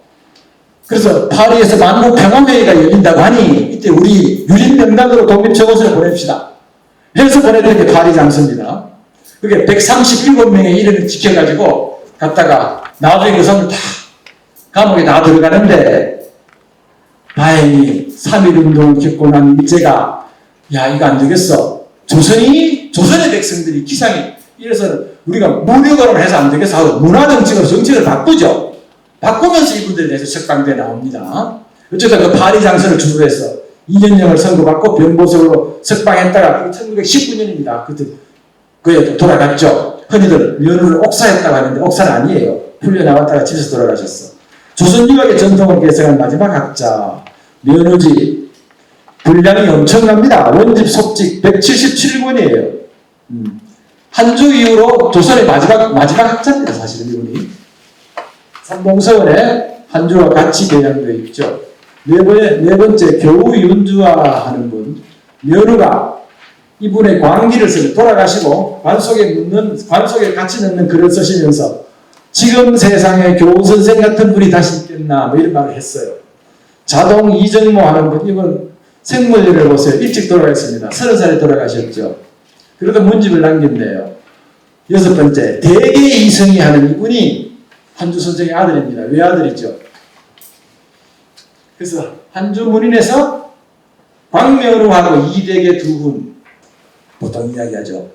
그래서 파리에서 만국평화회의가 열린다고 하니 이때 우리 유림 명단으로 독립청원서를 보냅시다. 해서 보냈던 게 파리 장사입니다. 그게 137명의 이름을 지켜가지고 갔다가 나중에 그 사람들 다 감옥에 다 들어가는데 다행히 3.1운동을 겪고 난 일제가 이거 안 되겠어. 조선의 백성들이 기상이 이래서 우리가 무력으로 해서 안 되겠어 하고 문화정책으로 정책을 바꾸죠. 바꾸면서 이분들에 대해서 석방대 나옵니다. 어쩌다 그 파리 장사를 주도해서 2년형을 선고받고 병보석으로 석방했다가 1919년입니다. 그때 그에 돌아갔죠. 흔히들 면허를 옥사했다고 하는데 옥사는 아니에요. 풀려나왔다가 집에서 돌아가셨어. 조선유학의 전통을 개성한 마지막 학자 면허지 분량이 엄청납니다. 원집 속집 177권이에요. 한주 이후로 조선의 마지막 학자입니다. 사실은 이분이. 삼봉서원에 한주와 같이 개량되어 있죠. 네 번째 겨우 윤주화하는 분 면허가 이분의 광기를 쓰는 돌아가시고 관속에 같이 넣는 글을 쓰시면서 지금 세상에 교훈선생 같은 분이 다시 있겠나 뭐 이런 말을 했어요. 자동 이정모 하는 분 이분 생물리를 보세요. 일찍 돌아가셨습니다. 30살에 돌아가셨죠. 그래도 문집을 남겼네요. 6번째 대개 이성이 하는 이분이 한주 선생의 아들입니다. 외아들이죠. 그래서 한주 문인에서 광명루하고 이대계 두 분 보통 이야기하죠.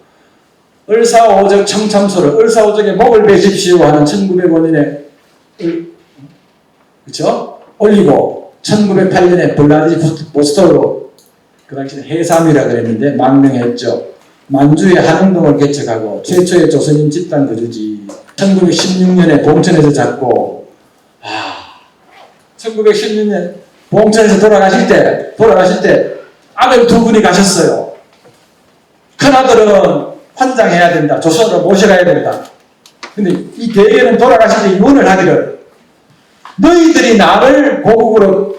을사오적 청참소를 을사오적에 목을 베십시오 하는 1905년에 그렇죠? 올리고 1908년에 블라디보스토크로 그 당시에 해삼이라 그랬는데 망명했죠. 만주에 한흥동을 개척하고 최초의 조선인 집단 거주지 1916년에 봉천에서 잡고 1916년 봉천에서 돌아가실 때 아들 두 분이 가셨어요. 큰아들은 환장해야 된다. 조선으로 모셔가야 된다. 근데 이 대개는 돌아가실 때 유언을 하기를 너희들이 나를 고국으로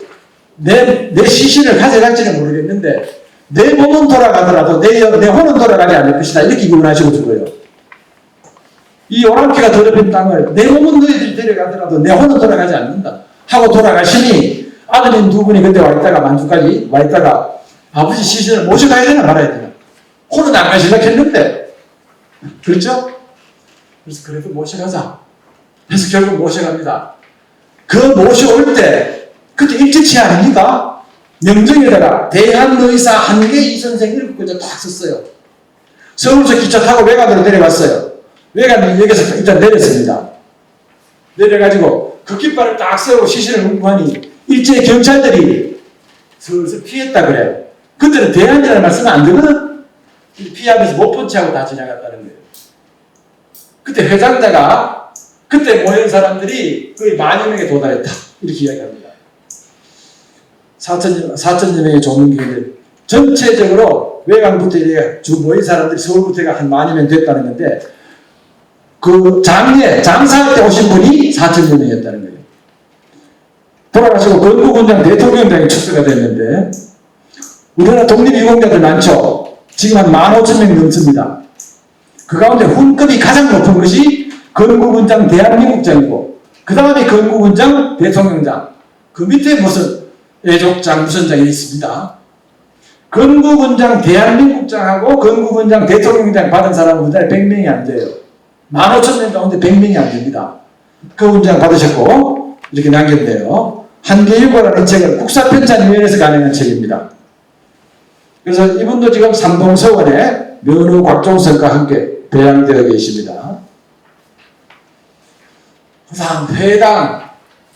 내 시신을 가져갈지는 모르겠는데 내 몸은 돌아가더라도 내 혼은 돌아가지 않을 것이다. 이렇게 유언하시고 죽어요. 이 오랑캐가 더럽힌 땅을 내 몸은 너희들이 데려가더라도 내 혼은 돌아가지 않는다. 하고 돌아가시니 아들인 두 분이 그때 와있다가 만주까지 와있다가 아버지 시신을 모셔가야 되나 말아야 되나. 혼은 안 가시려 했는데 그렇죠? 그래서 그래도 모셔가자. 그래서 결국 모셔갑니다. 그 모셔올 때 그때 일제치 아닙니까? 명정에다가 대한의사 한계 이선생 이렇게 딱 썼어요. 서울서 기차 타고 외관으로 내려갔어요. 외관이 여기서 일단 내렸습니다. 내려가지고 그 깃발을 딱 세우고 시신을 운구하니 일제 경찰들이 슬슬 피했다 그래요. 그때는 대한이라는 말 쓰면 안 되거든. 피하면서 못 본 채하고 다 지나갔다는 거예요. 그때 회장자가 그때 모인 사람들이 거의 10,000여 명에 도달했다. 이렇게 이야기합니다. 4,000여 명의 조문객들 전체적으로 외곽부터 주 모인 사람들이 서울부터가 한 10,000여 명 됐다는 건데 그 장사할 때 오신 분이 4,000여 명이었다는 거예요. 돌아가시고 건국원장 대통령장이 축소가 됐는데 우리나라 독립유공자들 많죠. 지금 한 15,000명 넘습니다. 그 가운데 훈급이 가장 높은 것이 건국원장 대한민국장이고 그 다음에 건국원장 대통령장 그 밑에 무슨 애족장 무슨 장이 있습니다. 건국원장 대한민국장하고 건국원장 대통령장 받은 사람은 우리나라에 100명이 안 돼요. 15,000명 가운데 100명이 안 됩니다. 그 훈장 받으셨고 이렇게 남겼네요. 한계유고라는 책은 국사편찬위원회에서 가능한 책입니다. 그래서 이분도 지금 삼봉서원에 면허 곽종선과 함께 배양되어 계십니다. 그다음 회당,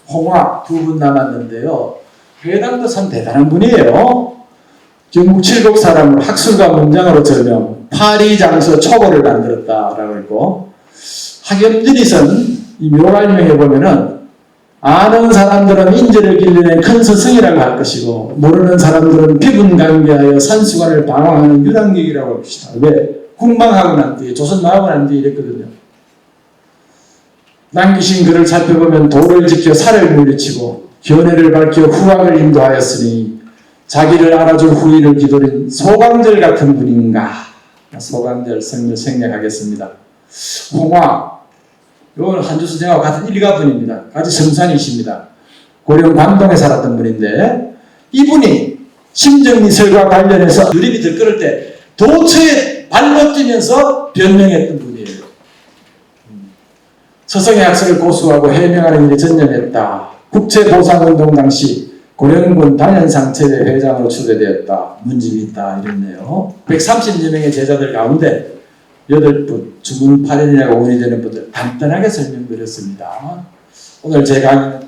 홍화 두 분 남았는데요. 회당도 참 대단한 분이에요. 경북 칠곡 사람을 학술가 문장으로 저명, 파리장서 초고를 만들었다라고 했고, 학염준이선 이 묘갈명에 보면은 아는 사람들은 인재를 길러낸 큰 스승이라고 할 것이고, 모르는 사람들은 비분강개하여 산수관을 방황하는 유랑객이라고 할 것이다. 왜? 국망하고 난 뒤에, 조선 나오고 난 뒤에 이랬거든요. 남기신 글을 살펴보면 도를 지켜 살을 물리치고 견해를 밝혀 후학을 인도하였으니 자기를 알아줄 후일을 기도린 소강절 같은 분인가. 소강절 성을 생략하겠습니다. 홍화, 이건 한주수생하고 같은 일가분입니다. 아주 성산이십니다. 고령 관동에 살았던 분인데, 이분이 심정미설과 관련해서 유립이 들끓을 때 도처에 발로 뛰면서 변명했던 분이에요. 서성의 학설을 고수하고 해명하는 일에 전념했다. 국채보상운동 당시 고령군 단연상체회 회장으로 추대되었다. 문집이 있다. 이랬네요. 130여 명의 제자들 가운데 8분, 주문파련이라고 운이 되는 분들 간단하게 설명드렸습니다. 오늘 제 강의는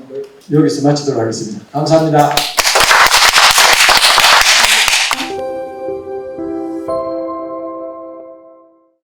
여기서 마치도록 하겠습니다. 감사합니다.